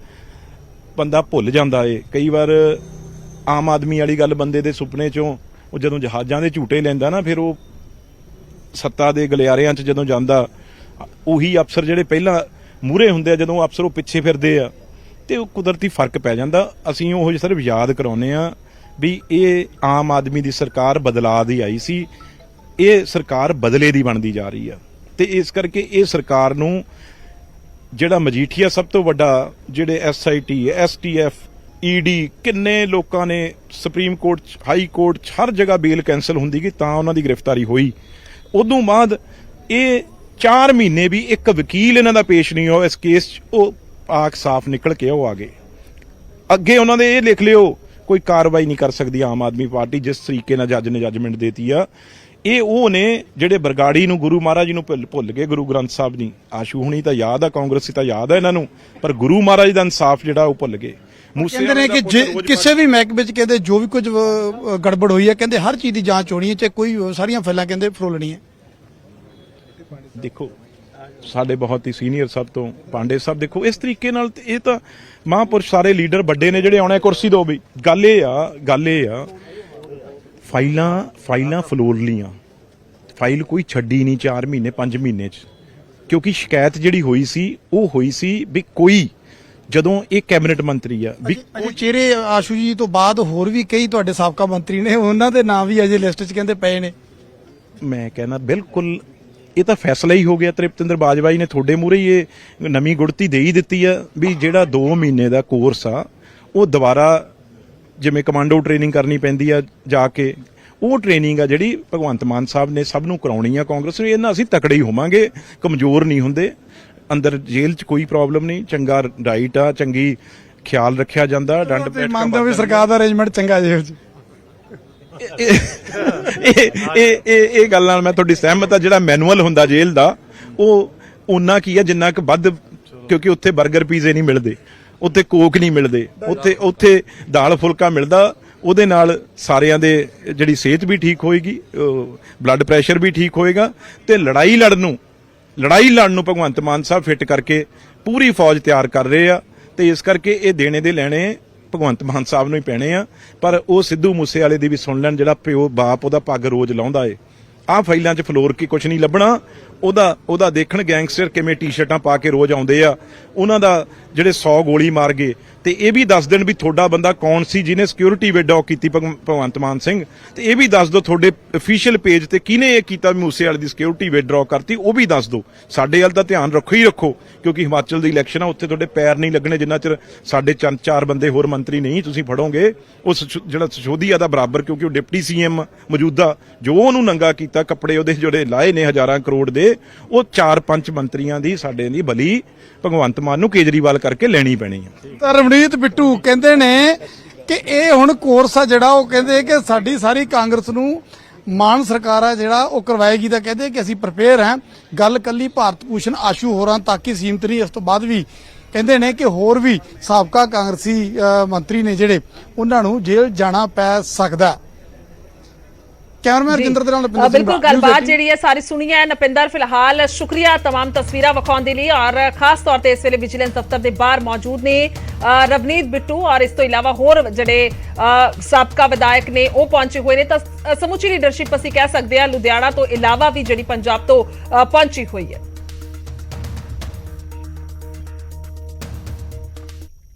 ਬੰਦਾ ਭੁੱਲ ਜਾਂਦਾ ਏ, ਕਈ ਵਾਰ ਆਮ ਆਦਮੀ ਵਾਲੀ ਗੱਲ ਬੰਦੇ ਦੇ ਸੁਪਨੇ 'ਚੋਂ ਉਹ ਜਦੋਂ ਜਹਾਜ਼ਾਂ ਦੇ ਝੂਟੇ ਲੈਂਦਾ ਨਾ, ਫਿਰ ਉਹ ਸੱਤਾ ਦੇ ਗਲਿਆਰਿਆਂ 'ਚ ਜਦੋਂ ਜਾਂਦਾ, ਉਹੀ ਅਫਸਰ ਜਿਹੜੇ ਪਹਿਲਾਂ ਮੂਹਰੇ ਹੁੰਦੇ ਆ, ਜਦੋਂ ਅਫਸਰ ਉਹ ਪਿੱਛੇ ਫਿਰਦੇ ਆ ਤੇ ਉਹ ਕੁਦਰਤੀ ਫਰਕ ਪੈ ਜਾਂਦਾ। ਅਸੀਂ ਉਹ ਸਿਰਫ ਯਾਦ ਕਰਾਉਂਦੇ ਆ ਵੀ ਇਹ ਆਮ ਆਦਮੀ ਦੀ ਸਰਕਾਰ ਬਦਲਾਅ ਦੀ ਆਈ ਸੀ, ਇਹ ਸਰਕਾਰ ਬਦਲੇ ਦੀ ਬਣਦੀ ਜਾ ਰਹੀ ਆ, ਤੇ ਇਸ ਕਰਕੇ ਇਹ ਸਰਕਾਰ ਨੂੰ ਜਿਹੜਾ ਮਜੀਠੀਆ ਸਭ ਤੋਂ ਵੱਡਾ, ਜਿਹੜੇ SIT, STF, ED, ਕਿੰਨੇ ਲੋਕਾਂ ਨੇ ਸੁਪਰੀਮ ਕੋਰਟ 'ਚ, ਹਾਈ ਕੋਰਟ 'ਚ, ਹਰ ਜਗ੍ਹਾ ਬੇਲ ਕੈਂਸਲ ਹੁੰਦੀ ਗਈ ਤਾਂ ਉਹਨਾਂ ਦੀ ਗ੍ਰਿਫਤਾਰੀ ਹੋਈ। ਉਦੋਂ ਬਾਅਦ ਇਹ 4 ਮਹੀਨੇ ਵੀ ਇੱਕ ਵਕੀਲ ਇਹਨਾਂ ਦਾ ਪੇਸ਼ ਨਹੀਂ ਹੋਇਆ ਇਸ ਕੇਸ 'ਚ, ਉਹ ਆਖ ਸਾਫ਼ ਨਿਕਲ ਕੇ ਉਹ ਆ ਗਏ। ਅੱਗੇ ਉਹਨਾਂ ਦੇ ਇਹ ਲਿਖ ਲਿਓ ਕੋਈ ਕਾਰਵਾਈ ਨਹੀਂ ਕਰ ਸਕਦੀ ਆਮ ਆਦਮੀ ਪਾਰਟੀ, ਜਿਸ ਤਰੀਕੇ ਨਾਲ ਜੱਜ ਨੇ ਜੱਜਮੈਂਟ ਦੇਤੀ ਆ। ਇਹ ਉਹ ਨੇ ਜਿਹੜੇ ਬਰਗਾੜੀ ਨੂੰ, ਗੁਰੂ ਮਹਾਰਾਜ ਜੀ ਨੂੰ ਭੁੱਲ ਗਏ, ਗੁਰੂ ਗ੍ਰੰਥ ਸਾਹਿਬ ਨਹੀਂ। ਆਸ਼ੂ ਹੁਣੀ ਤਾਂ ਯਾਦ ਆ, ਕਾਂਗਰਸੀ ਤਾਂ ਯਾਦ ਆ ਇਹਨਾਂ ਨੂੰ, ਪਰ ਗੁਰੂ ਮਹਾਰਾਜ ਦਾ ਇਨਸਾਫ ਜਿਹੜਾ ਉਹ ਭੁੱਲ ਗਏ। ਕਹਿੰਦੇ ਨੇ ਕਿ ਕਿਸੇ ਵੀ ਮਹਿਕਮੇ 'ਚ ਕਹਿੰਦੇ ਜੋ ਵੀ ਕੁਝ ਗੜਬੜ ਹੋਈ ਹੈ, ਕਹਿੰਦੇ ਹਰ ਚੀਜ਼ ਦੀ ਜਾਂਚ ਹੋਣੀ ਹੈ, ਚਾਹੇ ਕੋਈ ਸਾਰੀਆਂ ਫਾਈਲਾਂ ਕਹਿੰਦੇ ਫਰੋਲਣੀਆਂ। ਦੇਖੋ ਸਾਡੇ ਬਹੁਤ ਹੀ ਸੀਨੀਅਰ ਸਭ ਤੋਂ ਪਾਂਡੇ ਸਾਹਿਬ, ਦੇਖੋ ਇਸ ਤਰੀਕੇ ਨਾਲ ਇਹ ਤਾਂ ਮਹਾਂਪੁਰਸ਼ ਸਾਰੇ ਲੀਡਰ ਵੱਡੇ ਨੇ ਜਿਹੜੇ ਆਉਣੇ ਕੁਰਸੀ ਤੋਂ ਵੀ। ਗੱਲ ਇਹ ਆ ਫਾਈਲਾਂ ਫਲੋਰ ਲੀਆਂ, ਫਾਈਲ ਕੋਈ ਛੱਡੀ ਨਹੀਂ 4 ਮਹੀਨੇ 5 ਮਹੀਨੇ 'ਚ, ਕਿਉਂਕਿ ਸ਼ਿਕਾਇਤ ਜਿਹੜੀ ਹੋਈ ਸੀ ਉਹ ਹੋਈ ਸੀ ਵੀ ਕੋਈ, ਜਦੋਂ ਇਹ ਕੈਬਨਿਟ ਮੰਤਰੀ ਆ ਵੀ ਚਿਹਰੇ ਆਸ਼ੂ ਜੀ ਤੋਂ ਬਾਅਦ ਹੋਰ ਵੀ ਕਈ ਤੁਹਾਡੇ ਸਾਬਕਾ ਮੰਤਰੀ ਨੇ, ਉਹਨਾਂ ਦੇ ਨਾਮ ਵੀ ਅਜੇ ਲਿਸਟ 'ਚ ਕਹਿੰਦੇ ਪਏ ਨੇ। ਮੈਂ ਕਹਿੰਦਾ ਬਿਲਕੁਲ ਇਹ ਤਾਂ ਫੈਸਲਾ ਹੀ ਹੋ ਗਿਆ। ਤ੍ਰਿਪਤਿੰਦਰ ਬਾਜਵਾ ਜੀ ਨੇ ਤੁਹਾਡੇ ਮੂਹਰੇ ਹੀ ਇਹ ਨਵੀਂ ਗੁੜਤੀ ਦੇ ਹੀ ਦਿੱਤੀ ਆ ਵੀ ਜਿਹੜਾ 2 ਮਹੀਨੇ ਦਾ ਕੋਰਸ ਆ ਉਹ ਦੁਬਾਰਾ ਜਿਵੇਂ ਕਮਾਂਡੋ ਟ੍ਰੇਨਿੰਗ ਕਰਨੀ ਪੈਂਦੀ ਆ ਜਾ ਕੇ, ਉਹ ਟ੍ਰੇਨਿੰਗ ਆ ਜਿਹੜੀ ਭਗਵੰਤ ਮਾਨ ਸਾਹਿਬ ਨੇ ਸਭ ਨੂੰ ਕਰਾਉਣੀ ਆ ਕਾਂਗਰਸ ਨੂੰ। ਇਹਨਾਂ ਅਸੀਂ ਤਕੜੇ ਹੀ ਹੋਵਾਂਗੇ, ਕਮਜ਼ੋਰ ਨਹੀਂ ਹੁੰਦੇ। ਅੰਦਰ ਜੇਲ੍ਹ 'ਚ ਕੋਈ ਪ੍ਰੋਬਲਮ ਨਹੀਂ, ਚੰਗਾ ਰਾਈਟ ਆ, ਚੰਗੀ ਖਿਆਲ ਰੱਖਿਆ ਜਾਂਦਾ। ਡੰਡ ਤੁਸੀਂ ਮੰਨਦੇ ਹੋ ਵੀ ਸਰਕਾਰ ਦਾ ਅਰੇਂਜਮੈਂਟ ਚੰਗਾ ਜੇਲ੍ਹ 'ਚ? ਇਹ ਗੱਲ ਨਾਲ ਮੈਂ ਤੁਹਾਡੀ ਸਹਿਮਤ ਆ। ਜਿਹੜਾ ਮੈਨੂਅਲ ਹੁੰਦਾ ਜੇਲ੍ਹ ਦਾ ਉਹ ਉਨਾ ਕੀ ਆ ਜਿੰਨਾ ਕੁ ਵੱਧ, ਕਿਉਂਕਿ ਉੱਥੇ 버ਗਰ ਪੀਜ਼ੇ ਨਹੀਂ ਮਿਲਦੇ, ਉੱਥੇ ਕੋਕ ਨਹੀਂ ਮਿਲਦੇ, ਉੱਥੇ ਦਾਲ ਫੁਲਕਾ ਮਿਲਦਾ। ਉਹਦੇ ਨਾਲ ਸਾਰਿਆਂ ਦੇ ਜਿਹੜੀ ਸਿਹਤ ਵੀ ਠੀਕ ਹੋਏਗੀ, ਬਲੱਡ ਪ੍ਰੈਸ਼ਰ ਵੀ ਠੀਕ ਹੋਏਗਾ, ਤੇ ਲੜਾਈ ਲੜਨ ਨੂੰ ਭਗਵੰਤ ਮਾਨ ਸਾਹਿਬ ਫਿੱਟ ਕਰਕੇ ਪੂਰੀ ਫੌਜ ਤਿਆਰ ਕਰ ਰਹੇ ਆ। ਤੇ ਇਸ ਕਰਕੇ ਇਹ ਦੇਣੇ ਦੇ ਲੈਣੇ ਭਗਵੰਤ ਮਾਨ ਸਾਹਿਬ ਨੂੰ ਹੀ ਪੈਣੇ ਆ। ਪਰ ਉਹ ਸਿੱਧੂ ਮੂਸੇਵਾਲੇ ਦੀ ਵੀ ਸੁਣ ਲੈਣ, ਜਿਹੜਾ ਪਿਓ ਬਾਪ ਉਹਦਾ ਪੱਗ ਰੋਜ਼ ਲਾਉਂਦਾ ਏ। ਆਹ ਫਾਈਲਾਂ 'ਚ ਫਲੋਰ ਕੀ ਕੁਝ ਨਹੀਂ ਲੱਭਣਾ। ਉਹਦਾ ਦੇਖਣ ਗੈਂਗਸਟਰ ਕਿਵੇਂ ਟੀ-ਸ਼ਰਟਾਂ ਪਾ ਕੇ ਰੋਜ਼ ਆਉਂਦੇ ਆ, ਉਹਨਾਂ ਦਾ ਜਿਹੜੇ 100 ਗੋਲੀ ਮਾਰ ਗਏ, ਤੇ ਇਹ ਵੀ ਦੱਸ ਦੇਣ ਵੀ ਤੁਹਾਡਾ ਬੰਦਾ ਕੌਣ ਸੀ ਜਿਹਨੇ ਸਿਕਿਉਰਿਟੀ ਵਿਦਡਰਾਅ ਕੀਤੀ ਭਗਵੰਤ ਮਾਨ ਸਿੰਘ। ਤੇ ਇਹ ਵੀ ਦੱਸ ਦਿਓ ਤੁਹਾਡੇ ਅਫੀਸ਼ੀਅਲ ਪੇਜ ਤੇ ਕਿਹਨੇ ਇਹ ਕੀਤਾ ਵੀ ਮੂਸੇਵਾਲੇ ਦੀ ਸਿਕਿਉਰਿਟੀ ਵਿਦਡਰਾਅ ਕਰਤੀ, ਉਹ ਵੀ ਦੱਸ ਦਿਓ। ਸਾਡੇ ਵੱਲ ਤਾਂ ਧਿਆਨ ਰੱਖੋ ਹੀ ਰੱਖੋ, ਕਿਉਂਕਿ ਹਿਮਾਚਲ ਦੀ ਇਲੈਕਸ਼ਨ ਆ, ਉੱਥੇ ਤੁਹਾਡੇ ਪੈਰ ਨਹੀਂ ਲੱਗਣੇ ਜਿੰਨਾ ਚਿਰ ਸਾਡੇ 4 ਬੰਦੇ ਹੋਰ ਮੰਤਰੀ ਨਹੀਂ ਤੁਸੀਂ ਫੜੋਗੇ। ਉਹ ਜਿਹੜਾ ਸਿਸੋਦੀਆ ਦਾ ਬਰਾਬਰ, ਕਿਉਂਕਿ ਉਹ ਡਿਪਟੀ ਸੀਐਮ ਮੌਜੂਦਾ, ਜੋ ਉਹਨੂੰ ਨੰਗਾ ਕੀਤਾ, ਕੱਪੜੇ ਉਹਦੇ ਜਿਹੜੇ ਲਾਏ ਨੇ ਹਜ਼ਾਰਾਂ ਕਰੋੜ ਦੇ, ਉਹ 4-5 ਮੰਤਰੀਆਂ ਦੀ ਸਾਡੇ ਦੀ ਬਲੀ ਭਗਵੰਤ ਮਾਨ ਨੂੰ ਕੇਜਰੀਵਾਲ ਕਰਕੇ ਲੈਣੀ ਪੈਣੀ ਹੈ। ਤਾਂ ਰਵਨੀਤ ਬਿੱਟੂ ਕਹਿੰਦੇ ਨੇ ਕਿ ਇਹ ਹੁਣ ਕੋਰਸ ਆ ਜਿਹੜਾ, ਉਹ ਕਹਿੰਦੇ ਕਿ ਸਾਡੀ ਸਾਰੀ ਕਾਂਗਰਸ ਨੂੰ ਮਾਨ ਸਰਕਾਰ ਆ ਜਿਹੜਾ ਉਹ ਕਰਵਾਏਗੀ। ਤਾਂ ਕਹਿੰਦੇ ਕਿ ਅਸੀਂ ਪ੍ਰਪੇਅਰ ਹਾਂ। ਗੱਲ ਕੱਲੀ ਭਾਰਤ ਭੂਸ਼ਣ ਆਸ਼ੂ ਹੋਰਾਂ ਤੱਕ ਹੀ ਸੀਮਤ ਨਹੀਂ, ਇਸ ਤੋਂ ਬਾਅਦ ਵੀ ਕਹਿੰਦੇ ਨੇ ਕਿ ਹੋਰ ਵੀ ਸਾਬਕਾ ਕਾਂਗਰਸੀ ਮੰਤਰੀ ਨੇ ਜਿਹੜੇ, ਉਹਨਾਂ ਨੂੰ ਜੇਲ੍ਹ ਜਾਣਾ ਪੈ ਸਕਦਾ। ਕੈਮਰਾਮੈਨ ਰਜਿੰਦਰ ਦੇ ਨਾਲ ਨਪਿੰਦਰ ਸਿੰਘ। ਬਿਲਕੁਲ ਗੱਲਬਾਤ ਜਿਹੜੀ ਹੈ ਸਾਰੀ ਸੁਣੀ ਹੈ ਨਪਿੰਦਰ। ਫਿਲਹਾਲ ਸ਼ੁਕਰੀਆ तमाम ਤਸਵੀਰਾਂ ਵਿਖਾਉਣ ਦੇ ਲਈ, ਔਰ ਖਾਸ ਤੌਰ ਤੇ ਇਸ ਵੇਲੇ ਵਿਜੀਲੈਂਸ ਦਫ਼ਤਰ ਦੇ ਬਾਹਰ ਮੌਜੂਦ ਨੇ ਰਵਨੀਤ ਬਿੱਟੂ, ਔਰ ਇਸ ਤੋਂ ਇਲਾਵਾ ਹੋਰ ਜਿਹੜੇ ਸਾਬਕਾ ਵਿਧਾਇਕ ਨੇ ਉਹ ਪਹੁੰਚੇ ਹੋਏ ਨੇ। ਤਾਂ ਸਮੁੱਚੀ ਲੀਡਰਸ਼ਿਪ ਅਸੀਂ ਕਹਿ ਸਕਦੇ ਹਾਂ ਲੁਧਿਆਣਾ ਤੋਂ ਇਲਾਵਾ ਵੀ ਜਿਹੜੀ ਪੰਜਾਬ ਤੋਂ ਪਹੁੰਚੀ ਹੋਈ ਹੈ।